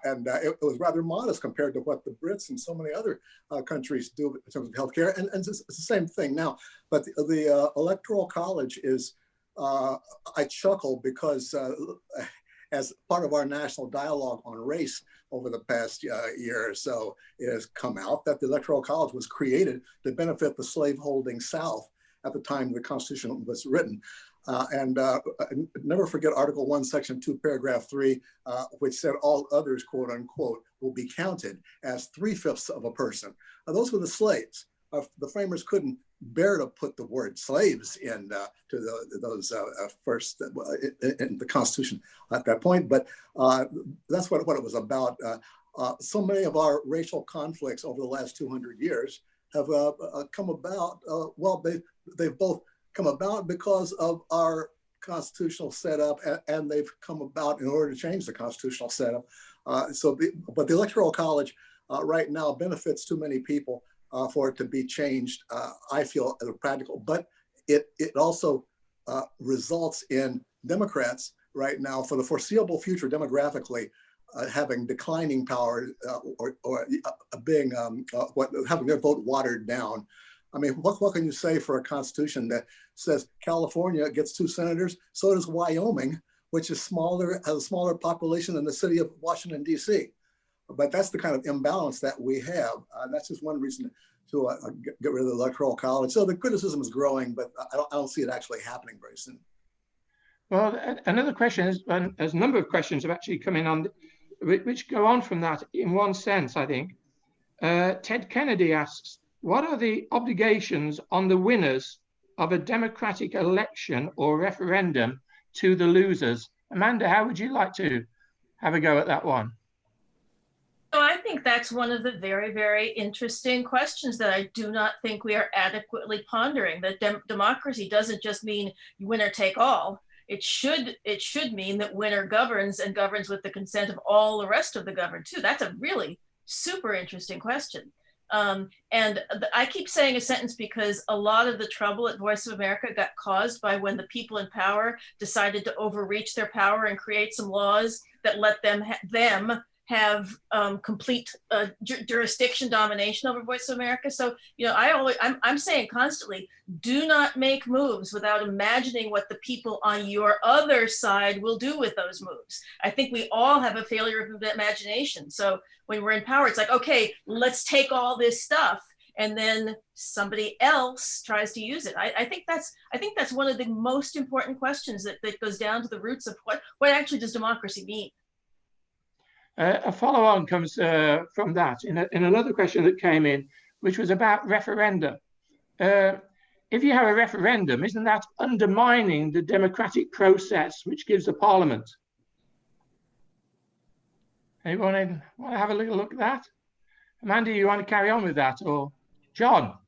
And it was rather modest compared to what the Brits and so many other countries do in terms of healthcare. And it's the same thing now. But the Electoral College is, I chuckle because as part of our national dialogue on race over the past year or so, it has come out that the Electoral College was created to benefit the slaveholding South at the time the Constitution was written. Never forget Article 1, Section 2, Paragraph 3, which said all others, quote unquote, will be counted as 3/5 of a person. Those were the slaves. The framers couldn't bear to put the word slaves in to those first in the Constitution at that point, but that's what it was about. So many of our racial conflicts over the last 200 years have come about, well, they've both come about because of our constitutional setup, and they've come about in order to change the constitutional setup. But the Electoral College right now benefits too many people for it to be changed, I feel, as a practical, but it also results in Democrats right now, for the foreseeable future demographically, having declining power or being, having their vote watered down. I mean, what can you say for a constitution that says California gets 2 senators, so does Wyoming, which is smaller, has a smaller population than the city of Washington, D.C. But that's the kind of imbalance that we have. That's just one reason to get rid of the Electoral College. So the criticism is growing, but I don't see it actually happening very soon. Well, another question is, and there's a number of questions have actually come in on, which go on from that in one sense, I think. Ted Kennedy asks, what are the obligations on the winners of a democratic election or referendum to the losers? Amanda, how would you like to have a go at that one? So I think that's one of the very, very interesting questions that I do not think we are adequately pondering. That democracy doesn't just mean winner take all. It should mean that winner governs, and governs with the consent of all the rest of the governed too. That's a really super interesting question. And I keep saying a sentence because a lot of the trouble at Voice of America got caused by when the people in power decided to overreach their power and create some laws that let them have complete jurisdiction domination over Voice of America. So, you know, I'm saying constantly, do not make moves without imagining what the people on your other side will do with those moves. I think we all have a failure of imagination. So when we're in power, it's like, okay, let's take all this stuff, and then somebody else tries to use it. I think that's one of the most important questions that goes down to the roots of what actually does democracy mean. A follow-on comes from that in another question that came in, which was about referenda. If you have a referendum, isn't that undermining the democratic process which gives a parliament? Anyone want to have a little look at that? Amanda, you want to carry on with that, or John?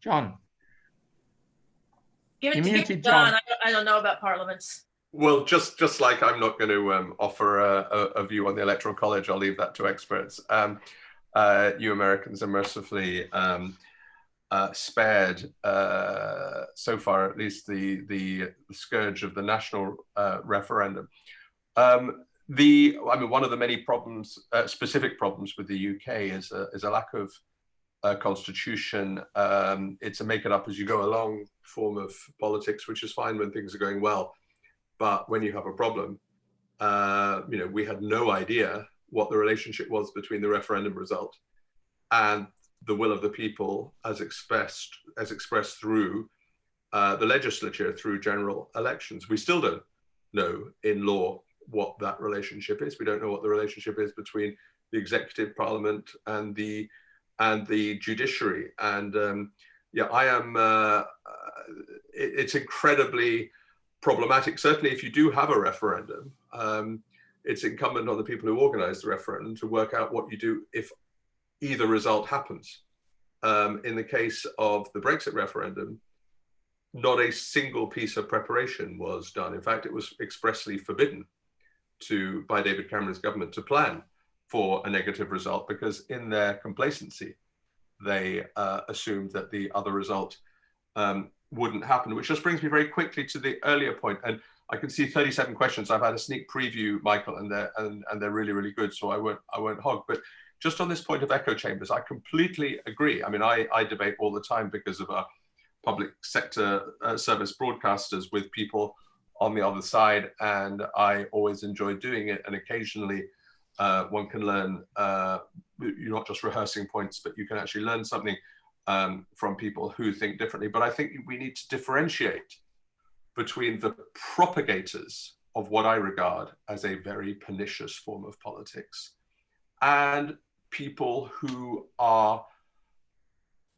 Give it to John. I don't know about parliaments. Well, just like I'm not going to offer a view on the Electoral College, I'll leave that to experts. You Americans are mercifully spared so far, at least the scourge of the national referendum. I mean, one of the many problems, specific problems with the UK is a lack of constitution. It's a make it up as you go along form of politics, which is fine when things are going well. But when you have a problem, you know, we had no idea what the relationship was between the referendum result and the will of the people as expressed through the legislature through general elections. We still don't know in law what that relationship is. We don't know what the relationship is between the executive, parliament, and the judiciary. And yeah, it's incredibly problematic. Certainly, if you do have a referendum, it's incumbent on the people who organize the referendum to work out what you do if either result happens. In the case of the Brexit referendum, not a single piece of preparation was done. In fact, it was expressly forbidden by David Cameron's government to plan for a negative result, because in their complacency, they assumed that the other result wouldn't happen, which just brings me very quickly to the earlier point. And I can see 37 questions. I've had a sneak preview, Michael, and they're really, really good. So I won't hog. But just on this point of echo chambers, I completely agree. I mean, I debate all the time because of our public sector service broadcasters with people on the other side, and I always enjoy doing it. And occasionally one can learn, you're not just rehearsing points, but you can actually learn something from people who think differently. But I think we need to differentiate between the propagators of what I regard as a very pernicious form of politics and people who are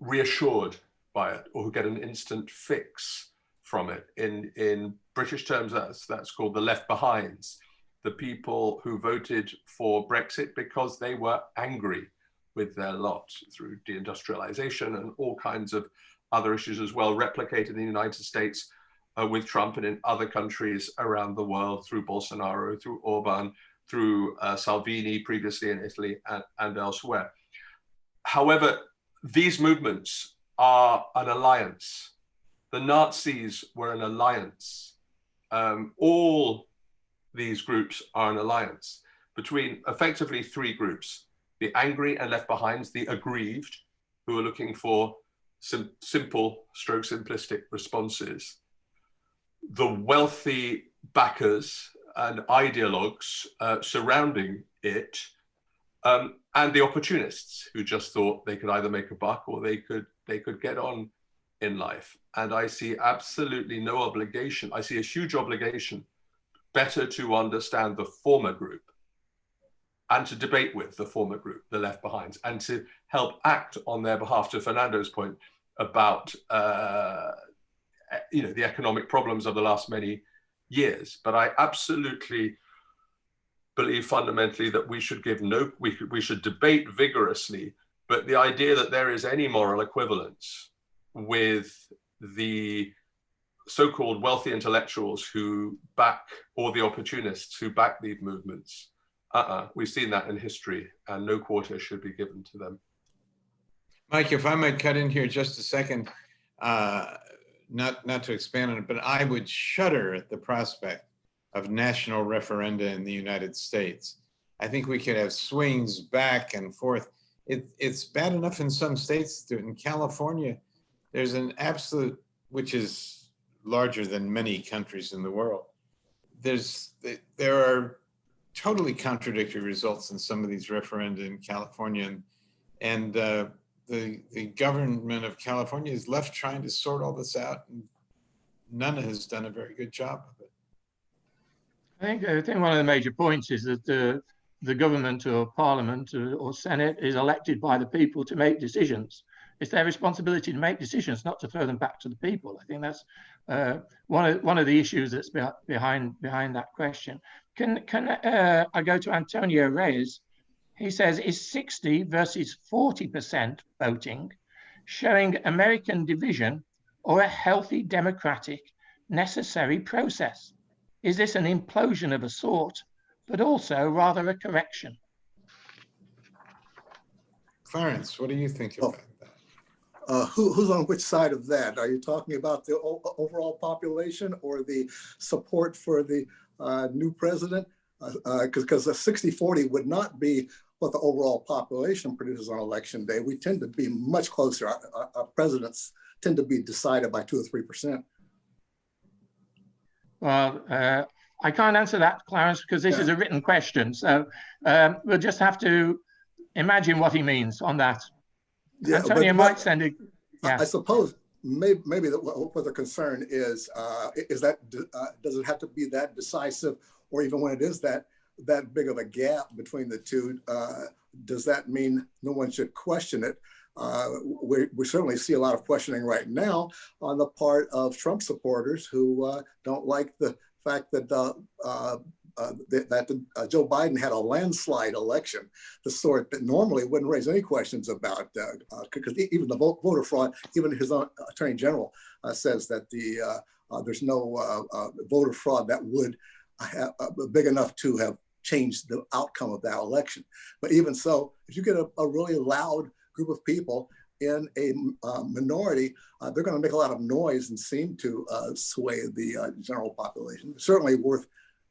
reassured by it or who get an instant fix from it. In British terms, that's called the left behinds, the people who voted for Brexit because they were angry with their lot through deindustrialization and all kinds of other issues as well, replicated in the United States with Trump and in other countries around the world through Bolsonaro, through Orban, through Salvini previously in Italy and elsewhere. However, these movements are an alliance. The Nazis were an alliance. All these groups are an alliance between effectively three groups: the angry and left behinds, the aggrieved, who are looking for simple stroke simplistic responses, the wealthy backers and ideologues surrounding it, and the opportunists who just thought they could either make a buck or they could get on in life. And I see absolutely no obligation. I see a huge obligation better to understand the former group and to debate with the former group, the left behinds, and to help act on their behalf, to Fernando's point about the economic problems of the last many years. But I absolutely believe fundamentally that we should we should debate vigorously, but the idea that there is any moral equivalence with the so-called wealthy intellectuals who back, or the opportunists who back these movements, we've seen that in history, and no quarter should be given to them. Mike, if I might cut in here just a second, not to expand on it, but I would shudder at the prospect of national referenda in the United States. I think we could have swings back and forth. It's bad enough in some states. In California, there's an absolute, which is larger than many countries in the world. There are totally contradictory results in some of these referenda in California, and the government of California is left trying to sort all this out, and none has done a very good job of it. I think one of the major points is that the government or parliament or Senate is elected by the people to make decisions. It's their responsibility to make decisions, not to throw them back to the people. I think that's one of the issues that's behind that question. Can I go to Antonio Reyes? He says, is 60 versus 40% voting showing American division or a healthy democratic necessary process? Is this an implosion of a sort, but also rather a correction? Clarence, what do you think about that? Who's on which side of that? Are you talking about the overall population or the support for the new president? Because a 60-40 would not be what the overall population produces on election day. We tend to be much closer. Our presidents tend to be decided by 2 or 3%. Well, I can't answer that, Clarence, because this is a written question. So we'll just have to imagine what he means on that. Yeah, Antonio might send it. Yeah. I suppose maybe what the concern is that does it have to be that decisive, or even when it is that big of a gap between the two, does that mean no one should question it? We certainly see a lot of questioning right now on the part of Trump supporters who don't like the fact that Joe Biden had a landslide election, the sort that normally wouldn't raise any questions about, because even the voter fraud, even his own attorney general says that there's no voter fraud that would have big enough to have changed the outcome of that election. But even so, if you get a really loud group of people in a minority, they're going to make a lot of noise and seem to sway the general population. Certainly worth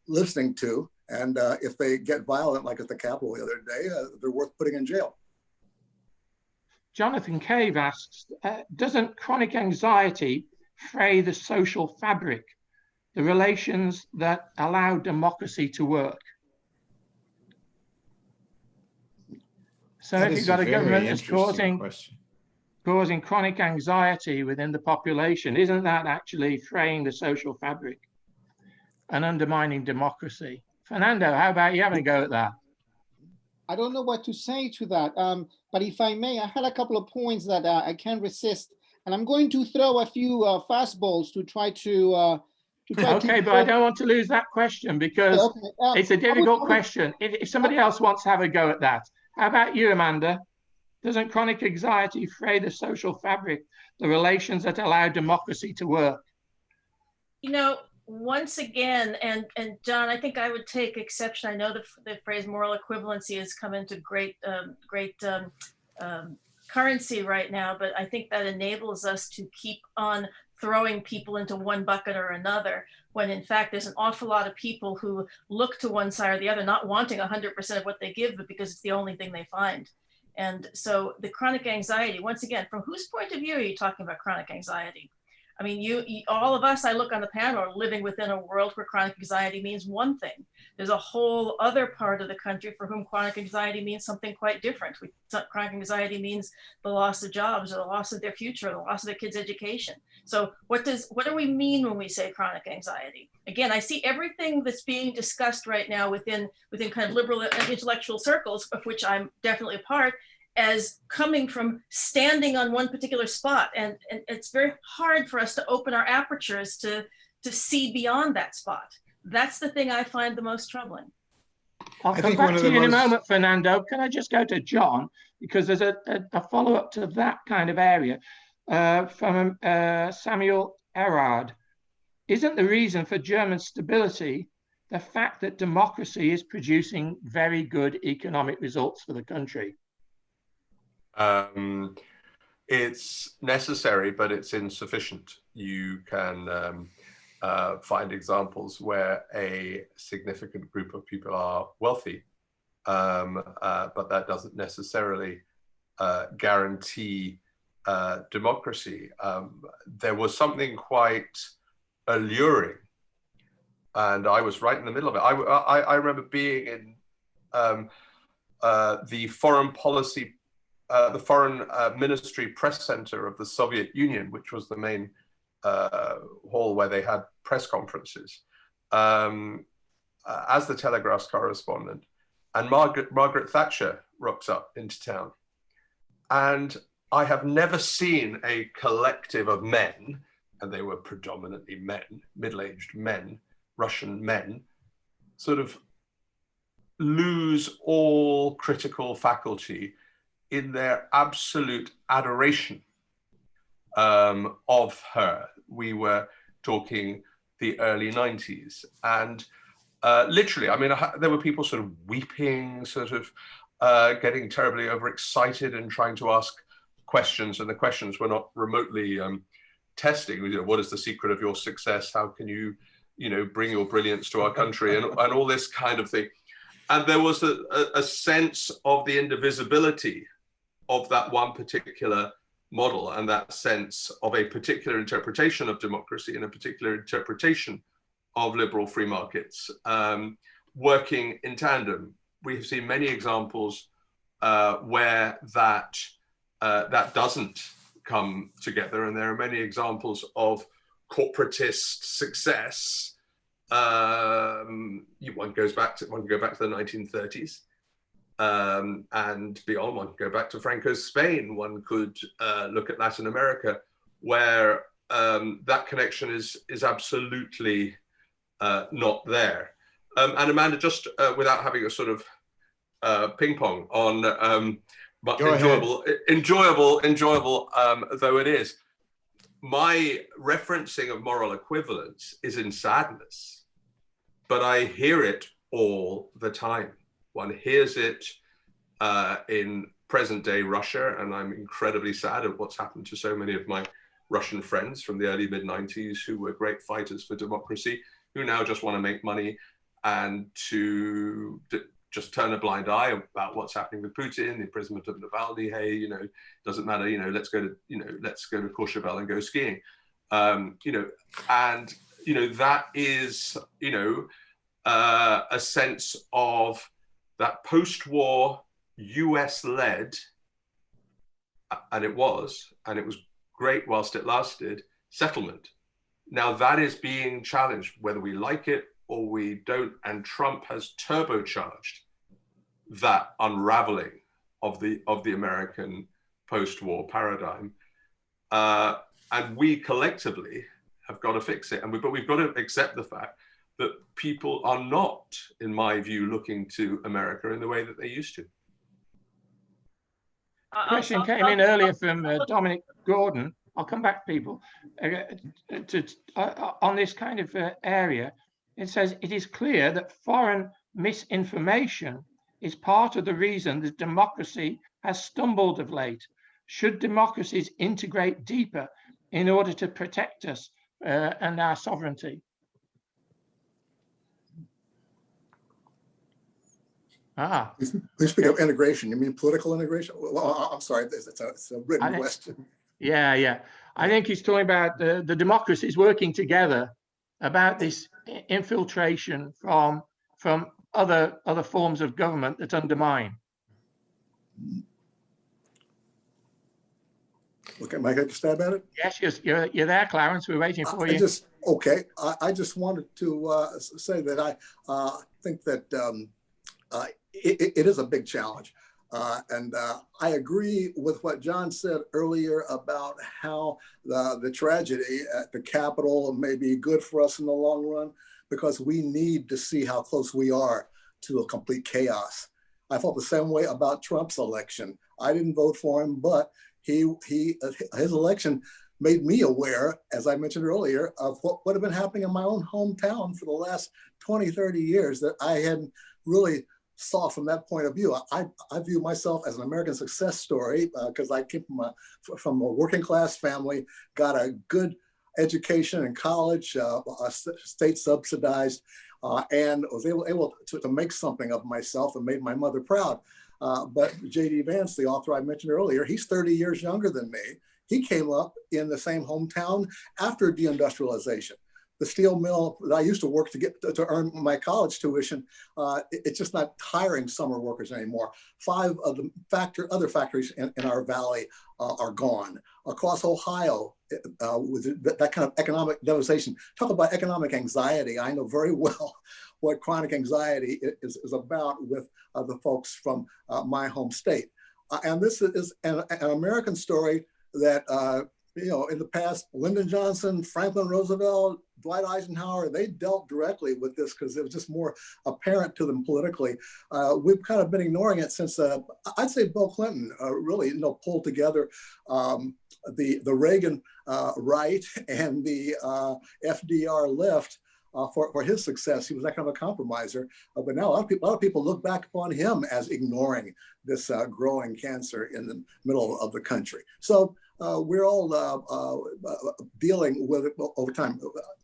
listening to, and if they get violent, like at the Capitol the other day, they're worth putting in jail. Jonathan Cave asks, doesn't chronic anxiety fray the social fabric, the relations that allow democracy to work? So if you've got a government that's causing chronic anxiety within the population, isn't that actually fraying the social fabric and undermining democracy? Fernando, how about you having a go at that? I don't know what to say to that, but if I may, I had a couple of points that I can't resist, and I'm going to throw a few fastballs to try to okay, but I don't want to lose that question because it's a difficult question. If somebody else wants to have a go at that, how about you, Amanda? Doesn't chronic anxiety fray the social fabric, the relations that allow democracy to work? You know, once again, and John, I think I would take exception. I know the phrase moral equivalency has come into great currency right now, but I think that enables us to keep on throwing people into one bucket or another, when in fact there's an awful lot of people who look to one side or the other, not wanting 100% of what they give, but because it's the only thing they find. And so the chronic anxiety, once again, from whose point of view are you talking about chronic anxiety? I mean, you all of us, I look on the panel, are living within a world where chronic anxiety means one thing. There's a whole other part of the country for whom chronic anxiety means something quite different. Chronic anxiety means the loss of jobs, or the loss of their future, or the loss of their kids' education. So what do we mean when we say chronic anxiety? Again, I see everything that's being discussed right now within kind of liberal and intellectual circles, of which I'm definitely a part, as coming from standing on one particular spot. And it's very hard for us to open our apertures to see beyond that spot. That's the thing I find the most troubling. I'll come back to you in a moment, Fernando. Can I just go to John? Because there's a follow-up to that kind of area from Samuel Erard. Isn't the reason for German stability the fact that democracy is producing very good economic results for the country? It's necessary, but it's insufficient. You can find examples where a significant group of people are wealthy, but that doesn't necessarily guarantee democracy. There was something quite alluring, and I was right in the middle of it. I remember being in the foreign policy, the foreign ministry press center of the Soviet Union, which was the main hall where they had press conferences, as the Telegraph's correspondent, and Margaret Thatcher rocks up into town. And I have never seen a collective of men, and they were predominantly men, middle-aged men, Russian men, sort of lose all critical faculty in their absolute adoration of her. We were talking the early 90s. And literally, I mean, there were people sort of weeping, sort of getting terribly overexcited and trying to ask questions, and the questions were not remotely testing. You know, what is the secret of your success? How can you, bring your brilliance to our country, and all this kind of thing. And there was a sense of the indivisibility of that one particular model, and that sense of a particular interpretation of democracy and a particular interpretation of liberal free markets working in tandem. We have seen many examples where that doesn't come together, and there are many examples of corporatist success. One can go back to the 1930s and beyond. One can go back to Franco's Spain. One could look at Latin America, where that connection is absolutely not there. And Amanda, just without having a sort of ping pong on, but enjoyable though it is, my referencing of moral equivalence is in sadness, but I hear it all the time. One hears it in present day Russia, and I'm incredibly sad at what's happened to so many of my Russian friends from the early mid-90s who were great fighters for democracy, who now just want to make money and to just turn a blind eye about what's happening with Putin, the imprisonment of Navalny. Hey, doesn't matter. Let's go to Courchevel and go skiing. And that is a sense of that post-war US-led, and it was great whilst it lasted, settlement. Now that is being challenged, whether we like it or we don't, and Trump has turbocharged that unraveling of the American post-war paradigm, and we collectively have got to fix it. But we've got to accept the fact that people are not, in my view, looking to America in the way that they used to. Question came in earlier from Dominic Gordon. I'll come back, people, on this kind of area. It says, it is clear that foreign misinformation is part of the reason that democracy has stumbled of late. Should democracies integrate deeper in order to protect us and our sovereignty? You speak of integration. You mean political integration? Well, I'm sorry, it's a written question. Yeah. I think he's talking about the democracies working together about this infiltration from other forms of government that undermine. Okay, Mike, I can stab at it? Yes, you're there, Clarence. We're waiting for you. I just wanted to say that I think that it is a big challenge. And I agree with what John said earlier about how the tragedy at the Capitol may be good for us in the long run, because we need to see how close we are to a complete chaos. I felt the same way about Trump's election. I didn't vote for him, but his election made me aware, as I mentioned earlier, of what had been happening in my own hometown for the last 20, 30 years that I hadn't really saw from that point of view. I view myself as an American success story because I came from a working class family, got a good education in college, state subsidized, and was able to make something of myself and made my mother proud. But J.D. Vance, the author I mentioned earlier, he's 30 years younger than me. He came up in the same hometown after deindustrialization. The steel mill that I used to work to earn my college tuition, it's just not hiring summer workers anymore. 5 of the other factories in our valley are gone. Across Ohio, with that kind of economic devastation, talk about economic anxiety. I know very well what chronic anxiety is about with the folks from my home state. And this is an American story that in the past, Lyndon Johnson, Franklin Roosevelt, Dwight Eisenhower, they dealt directly with this because it was just more apparent to them politically. We've kind of been ignoring it since, I'd say Bill Clinton really, pulled together the Reagan right and the FDR left for his success. He was that kind of a compromiser. But now a lot of people look back upon him as ignoring this growing cancer in the middle of the country. So we're all dealing with it over time.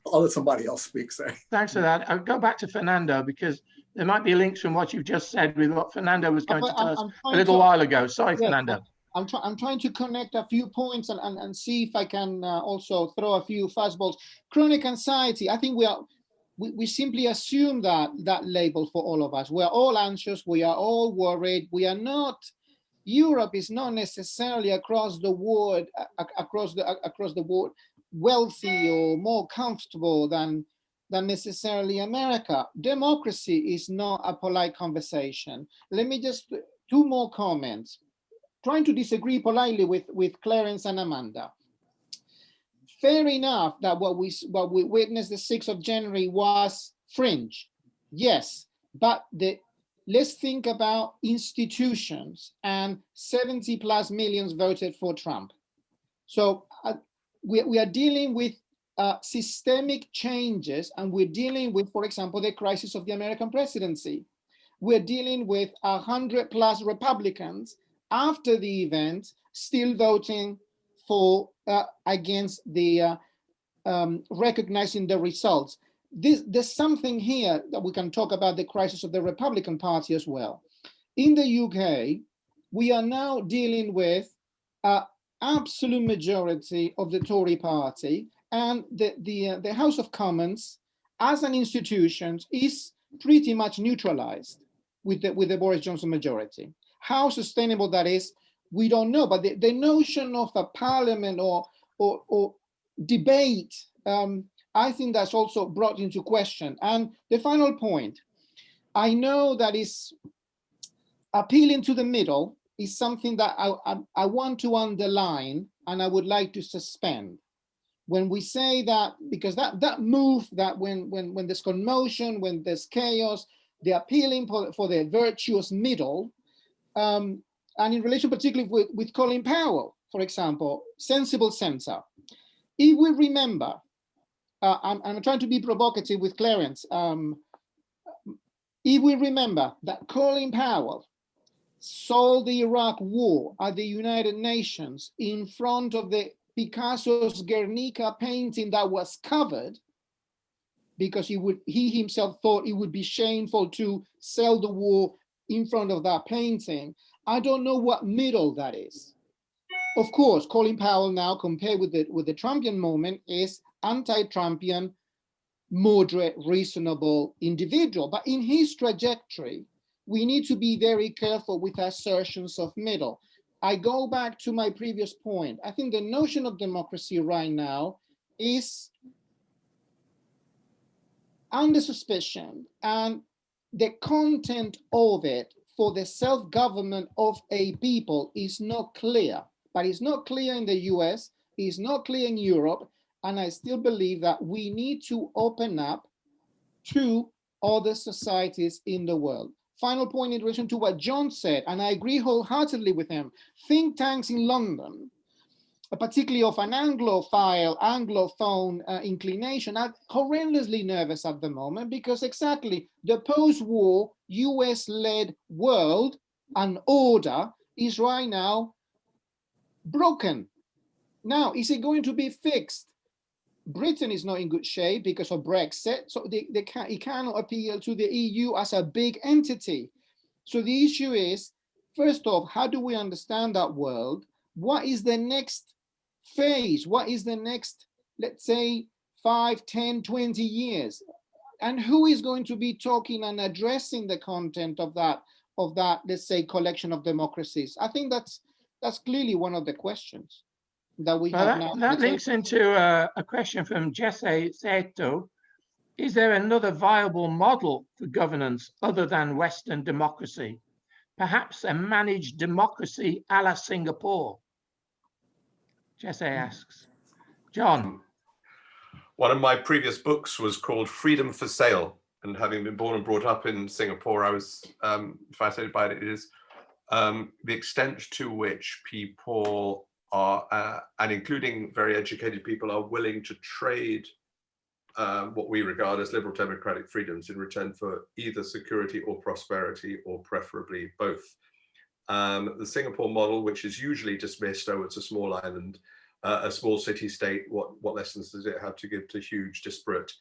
I'll let somebody else speak. Thanks for that. I'll go back to Fernando because there might be links from what you've just said with what Fernando was going to tell us a little while ago. Sorry, yeah, Fernando. I'm trying to connect a few points and see if I can also throw a few fastballs. Chronic anxiety, I think we simply assume that label for all of us. We're all anxious, we are all worried, we are not. Europe is not necessarily across the board wealthy or more comfortable than necessarily America. Democracy is not a polite conversation. Let me just, two more comments. Trying to disagree politely with Clarence and Amanda. Fair enough that what we witnessed the 6th of January was fringe. Yes, but let's think about institutions, and 70+ million voted for Trump. So we are dealing with systemic changes, and we're dealing with, for example, the crisis of the American presidency. We're dealing with 100+ Republicans after the event still voting for against the recognizing the results. There's something here that we can talk about, the crisis of the Republican Party as well. In the UK, we are now dealing with an absolute majority of the Tory party, and the House of Commons as an institution is pretty much neutralized with the Boris Johnson majority. How sustainable that is, we don't know, but the notion of a parliament or debate, I think that's also brought into question. And the final point, I know that is appealing to the middle is something that I want to underline and I would like to suspend. When we say that, because that move, that when there's commotion, when there's chaos, the appealing for the virtuous middle, and in relation particularly with Colin Powell, for example, sensible center. If we remember, I'm trying to be provocative with Clarence. If we remember that Colin Powell saw the Iraq war at the United Nations in front of the Picasso's Guernica painting that was covered, because he himself thought it would be shameful to sell the war in front of that painting. I don't know what middle that is. Of course, Colin Powell now, compared with the Trumpian moment, is anti-Trumpian, moderate, reasonable individual. But in his trajectory, we need to be very careful with assertions of middle. I go back to my previous point. I think the notion of democracy right now is under suspicion, and the content of it for the self-government of a people is not clear. But it's not clear in the US, it's not clear in Europe, and I still believe that we need to open up to other societies in the world. Final point in relation to what John said, and I agree wholeheartedly with him. Think tanks in London, particularly of an Anglophile, Anglophone inclination, are horrendously nervous at the moment because exactly the post-war US-led world and order is right now broken. Now, is it going to be fixed? Britain is not in good shape because of Brexit, so it cannot appeal to the EU as a big entity. So the issue is, first off, how do we understand that world? What is the next phase? What is the next, let's say, 5, 10, 20 years? And who is going to be talking and addressing the content of that, let's say, collection of democracies? I think that's clearly one of the questions that we have now. That links into a question from Jesse Seto. Is there another viable model for governance other than Western democracy? Perhaps a managed democracy a la Singapore? Jesse asks. John. One of my previous books was called Freedom for Sale. And having been born and brought up in Singapore, I was fascinated by it. It is the extent to which people are, and including very educated people, are willing to trade what we regard as liberal democratic freedoms in return for either security or prosperity, or preferably both. The Singapore model, which is usually dismissed, oh, it's a small island, a small city state, what lessons does it have to give to huge disparate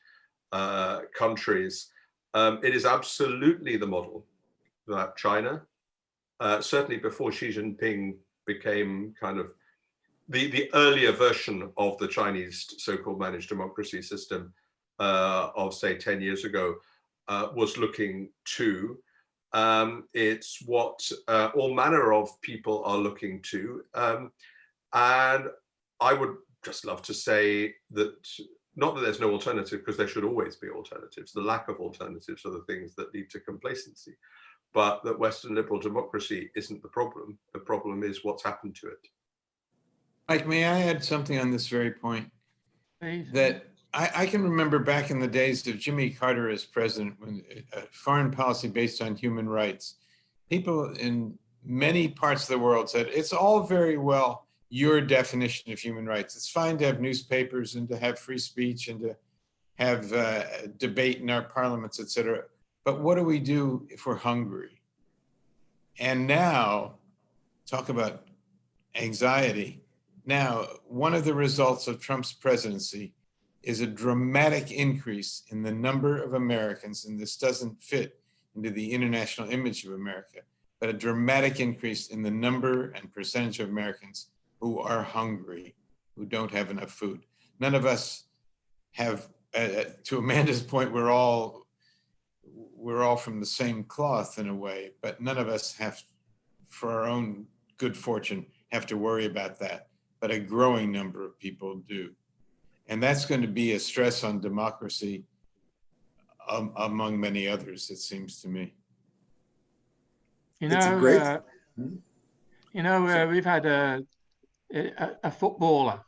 countries? It is absolutely the model that China, certainly before Xi Jinping became kind of the earlier version of the Chinese so-called managed democracy system of, say, 10 years ago, was looking to. It's what all manner of people are looking to. And I would just love to say that, not that there's no alternative, because there should always be alternatives. The lack of alternatives are the things that lead to complacency, but that Western liberal democracy isn't the problem. The problem is what's happened to it. Mike, may I add something on this very point? Please. That I can remember back in the days of Jimmy Carter as president, when foreign policy based on human rights, people in many parts of the world said, it's all very well your definition of human rights. It's fine to have newspapers and to have free speech and to have debate in our parliaments, et cetera. But what do we do if we're hungry? And now, talk about anxiety. Now, one of the results of Trump's presidency is a dramatic increase in the number of Americans, and this doesn't fit into the international image of America, but a dramatic increase in the number and percentage of Americans who are hungry, who don't have enough food. None of us have, to Amanda's point, we're all from the same cloth in a way, but none of us have, for our own good fortune, have to worry about that. But a growing number of people do. And that's going to be a stress on democracy among many others, it seems to me. You It's a know, great- we've had a footballer,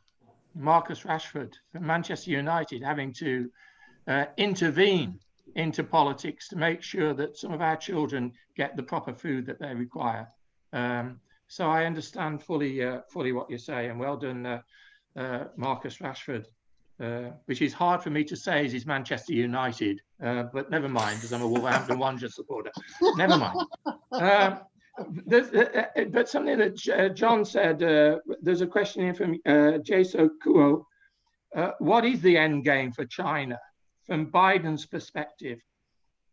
Marcus Rashford from Manchester United, having to intervene into politics to make sure that some of our children get the proper food that they require. So I understand fully what you say, and well done, Marcus Rashford, which is hard for me to say as he's Manchester United, but never mind, because I'm a Wolverhampton Wanderers supporter. Never mind. But something that John said, there's a question here from Jaso Kuo. What is the end game for China from Biden's perspective?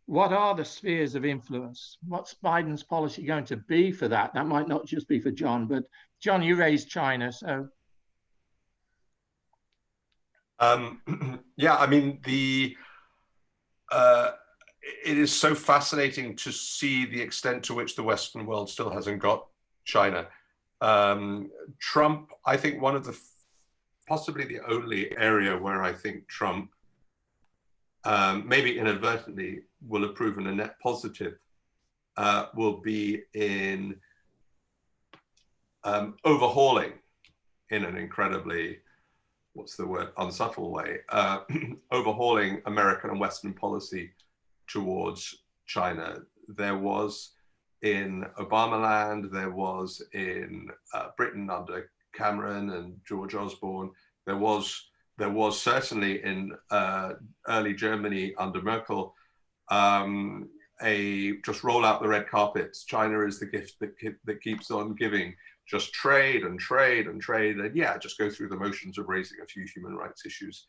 What are the spheres of influence? What's Biden's policy going to be for that? That might not just be for John, but John, you raised China, so. Yeah, I mean, it is so fascinating to see the extent to which the Western world still hasn't got China. Trump, I think one of the, possibly the only area where I think Trump, maybe inadvertently, will have proven a net positive, will be in overhauling in an incredibly, what's the word, unsubtle way, overhauling American and Western policy towards China. There was in Obamaland, there was in Britain under Cameron and George Osborne, there was certainly in early Germany under Merkel, just roll out the red carpets. China is the gift that keeps on giving. Just trade and trade and trade, and yeah, just go through the motions of raising a few human rights issues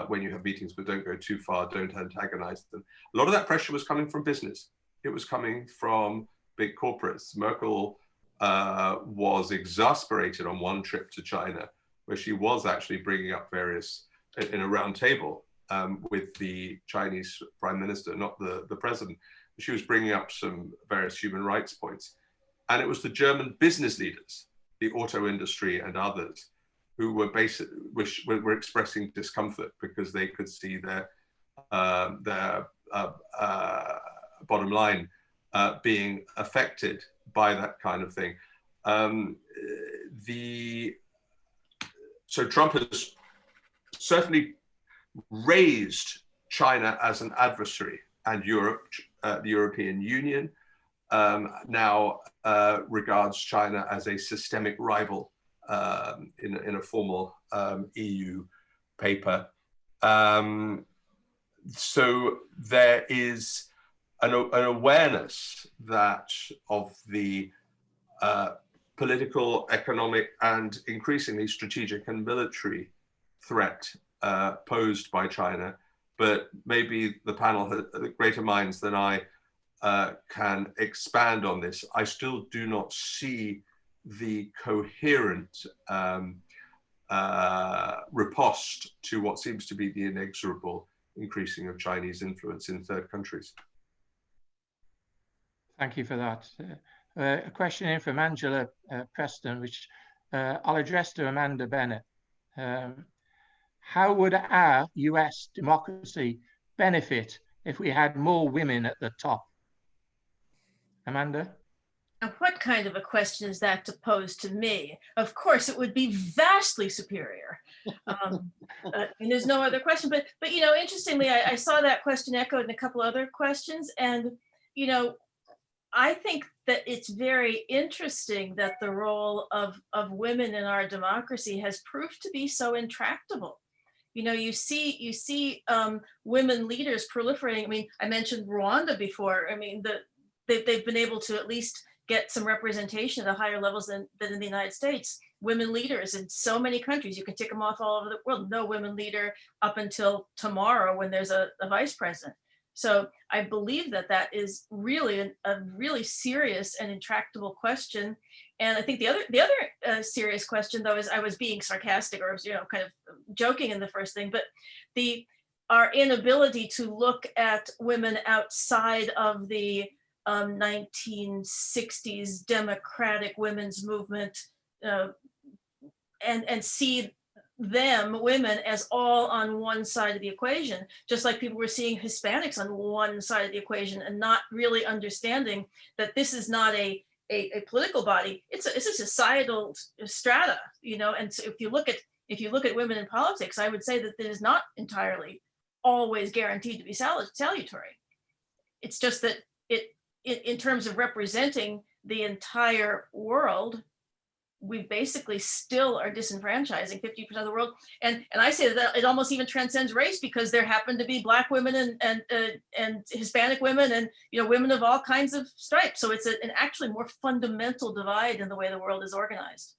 when you have meetings, but don't go too far, don't antagonize them. A lot of that pressure was coming from business. It was coming from big corporates. Merkel was exasperated on one trip to China, where she was actually bringing up various, in a round table with the Chinese prime minister, not the president. She was bringing up some various human rights points. And it was the German business leaders, the auto industry and others, who were were expressing discomfort because they could see their bottom line being affected by that kind of thing. so Trump has certainly raised China as an adversary, and Europe, the European Union, now regards China as a systemic rival in a formal EU paper. So there is an awareness that of the political, economic, and increasingly strategic and military threat posed by China. But maybe the panel has greater minds than I can expand on this. I still do not see the coherent riposte to what seems to be the inexorable increasing of Chinese influence in third countries. Thank you for that. A question in from Angela Preston, which I'll address to Amanda Bennett. How would our US democracy benefit if we had more women at the top? Amanda? Now, what kind of a question is that to pose to me? Of course, it would be vastly superior. And there's no other question. But you know, interestingly, I saw that question echoed in a couple other questions. And, you know, I think that it's very interesting that the role of women in our democracy has proved to be so intractable. You know, you see women leaders proliferating. I mean, I mentioned Rwanda before. I mean, they've been able to at least get some representation at higher levels than in the United States. Women leaders in so many countries, you can tick them off all over the world. No women leader up until tomorrow when there's a vice president. So I believe that is really a really serious and intractable question. And I think the other serious question, though, is I was being sarcastic or, you know, kind of joking in the first thing, but our inability to look at women outside of the 1960s democratic women's movement and see women as all on one side of the equation, just like people were seeing Hispanics on one side of the equation and not really understanding that this is not a political body, it's a societal strata, you know. And so if you look at women in politics, I would say that it is not entirely always guaranteed to be salutary. It's just that in terms of representing the entire world, we basically still are disenfranchising 50% of the world. And I say that it almost even transcends race, because there happen to be Black women and Hispanic women and, you know, women of all kinds of stripes. So it's an actually more fundamental divide in the way the world is organized.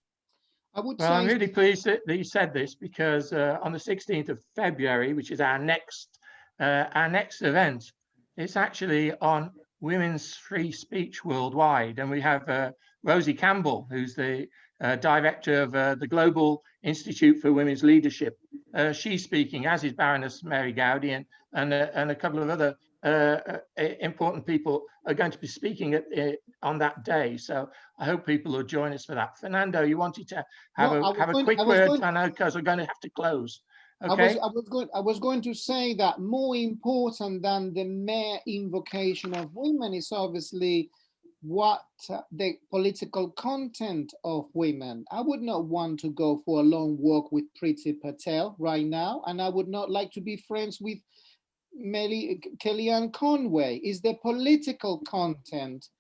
Well, I'm really pleased that you said this, because on the 16th of February, which is our next event, it's actually on women's free speech worldwide. And we have Rosie Campbell, who's the director of the Global Institute for Women's Leadership. She's speaking, as is Baroness Mary Gowdy, and a couple of other important people are going to be speaking on that day. So I hope people will join us for that. Fernando, you wanted to have a quick word, I know, because we're going to have to close. Okay. I was going to say that more important than the mere invocation of women is obviously what the political content of women. I would not want to go for a long walk with Priti Patel right now, and I would not like to be friends with Kellyanne Conway. Is the political content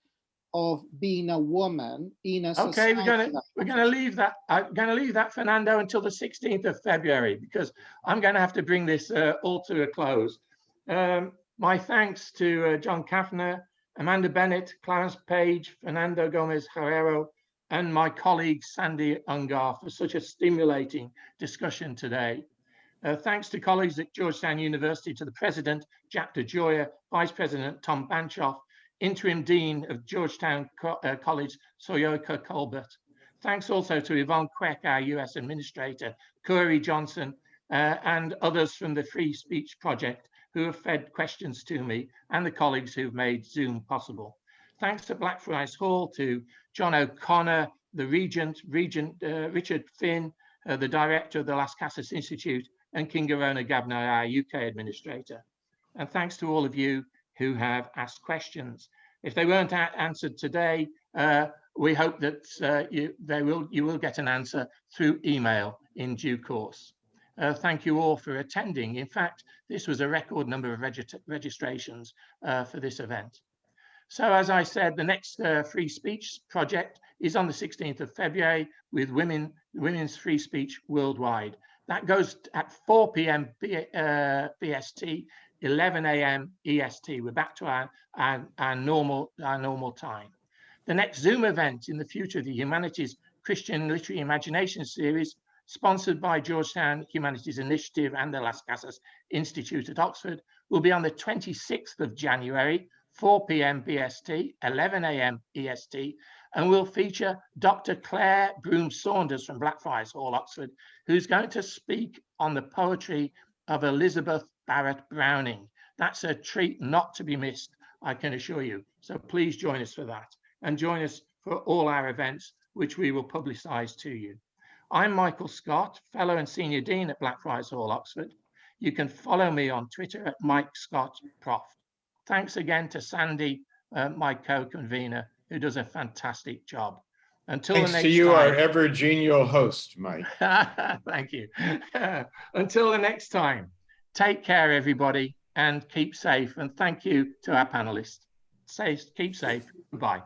of being a woman in a society. Okay, we're gonna leave that. I'm gonna leave that, Fernando, until the 16th of February, because I'm going to have to bring this all to a close. My thanks to John Kaffner, Amanda Bennett, Clarence Page, Fernando Gomez Herrero, and my colleague Sandy Ungar for such a stimulating discussion today. Thanks to colleagues at Georgetown University, to the President, Jack DeGioia, Vice President Tom Banchoff, Interim Dean of Georgetown College, Soyoka Colbert. Thanks also to Yvonne Queck, our US Administrator, Corey Johnson, and others from the Free Speech Project who have fed questions to me, and the colleagues who've made Zoom possible. Thanks to Blackfriars Hall, to John O'Connor, the Regent, Richard Finn, the Director of the Las Casas Institute, and Kingarona Gabner, our UK Administrator. And thanks to all of you who have asked questions. If they weren't answered today, we hope that you will get an answer through email in due course. Thank you all for attending. In fact, this was a record number of registrations for this event. So as I said, the next free speech project is on the 16th of February with Women's Free Speech Worldwide. That goes at 4 p.m. BST, 11 a.m. EST. We're back to our normal time. The next Zoom event in the Future of the Humanities Christian Literary Imagination series, sponsored by Georgetown Humanities Initiative and the Las Casas Institute at Oxford, will be on the 26th of January, 4 p.m. BST, 11 a.m. EST, and will feature Dr. Claire Broom-Saunders from Blackfriars Hall, Oxford, who's going to speak on the poetry of Elizabeth Barrett Browning. That's a treat not to be missed, I can assure you. So please join us for that, and join us for all our events, which we will publicise to you. I'm Michael Scott, Fellow and Senior Dean at Blackfriars Hall, Oxford. You can follow me on Twitter at Mike Scott Prof. Thanks again to Sandy, my co-convener, who does a fantastic job. Until Thanks the next to you, our time. ever genial host, Mike. Thank you. Until the next time, take care, everybody, and keep safe. And thank you to our panelists. Keep safe. Goodbye.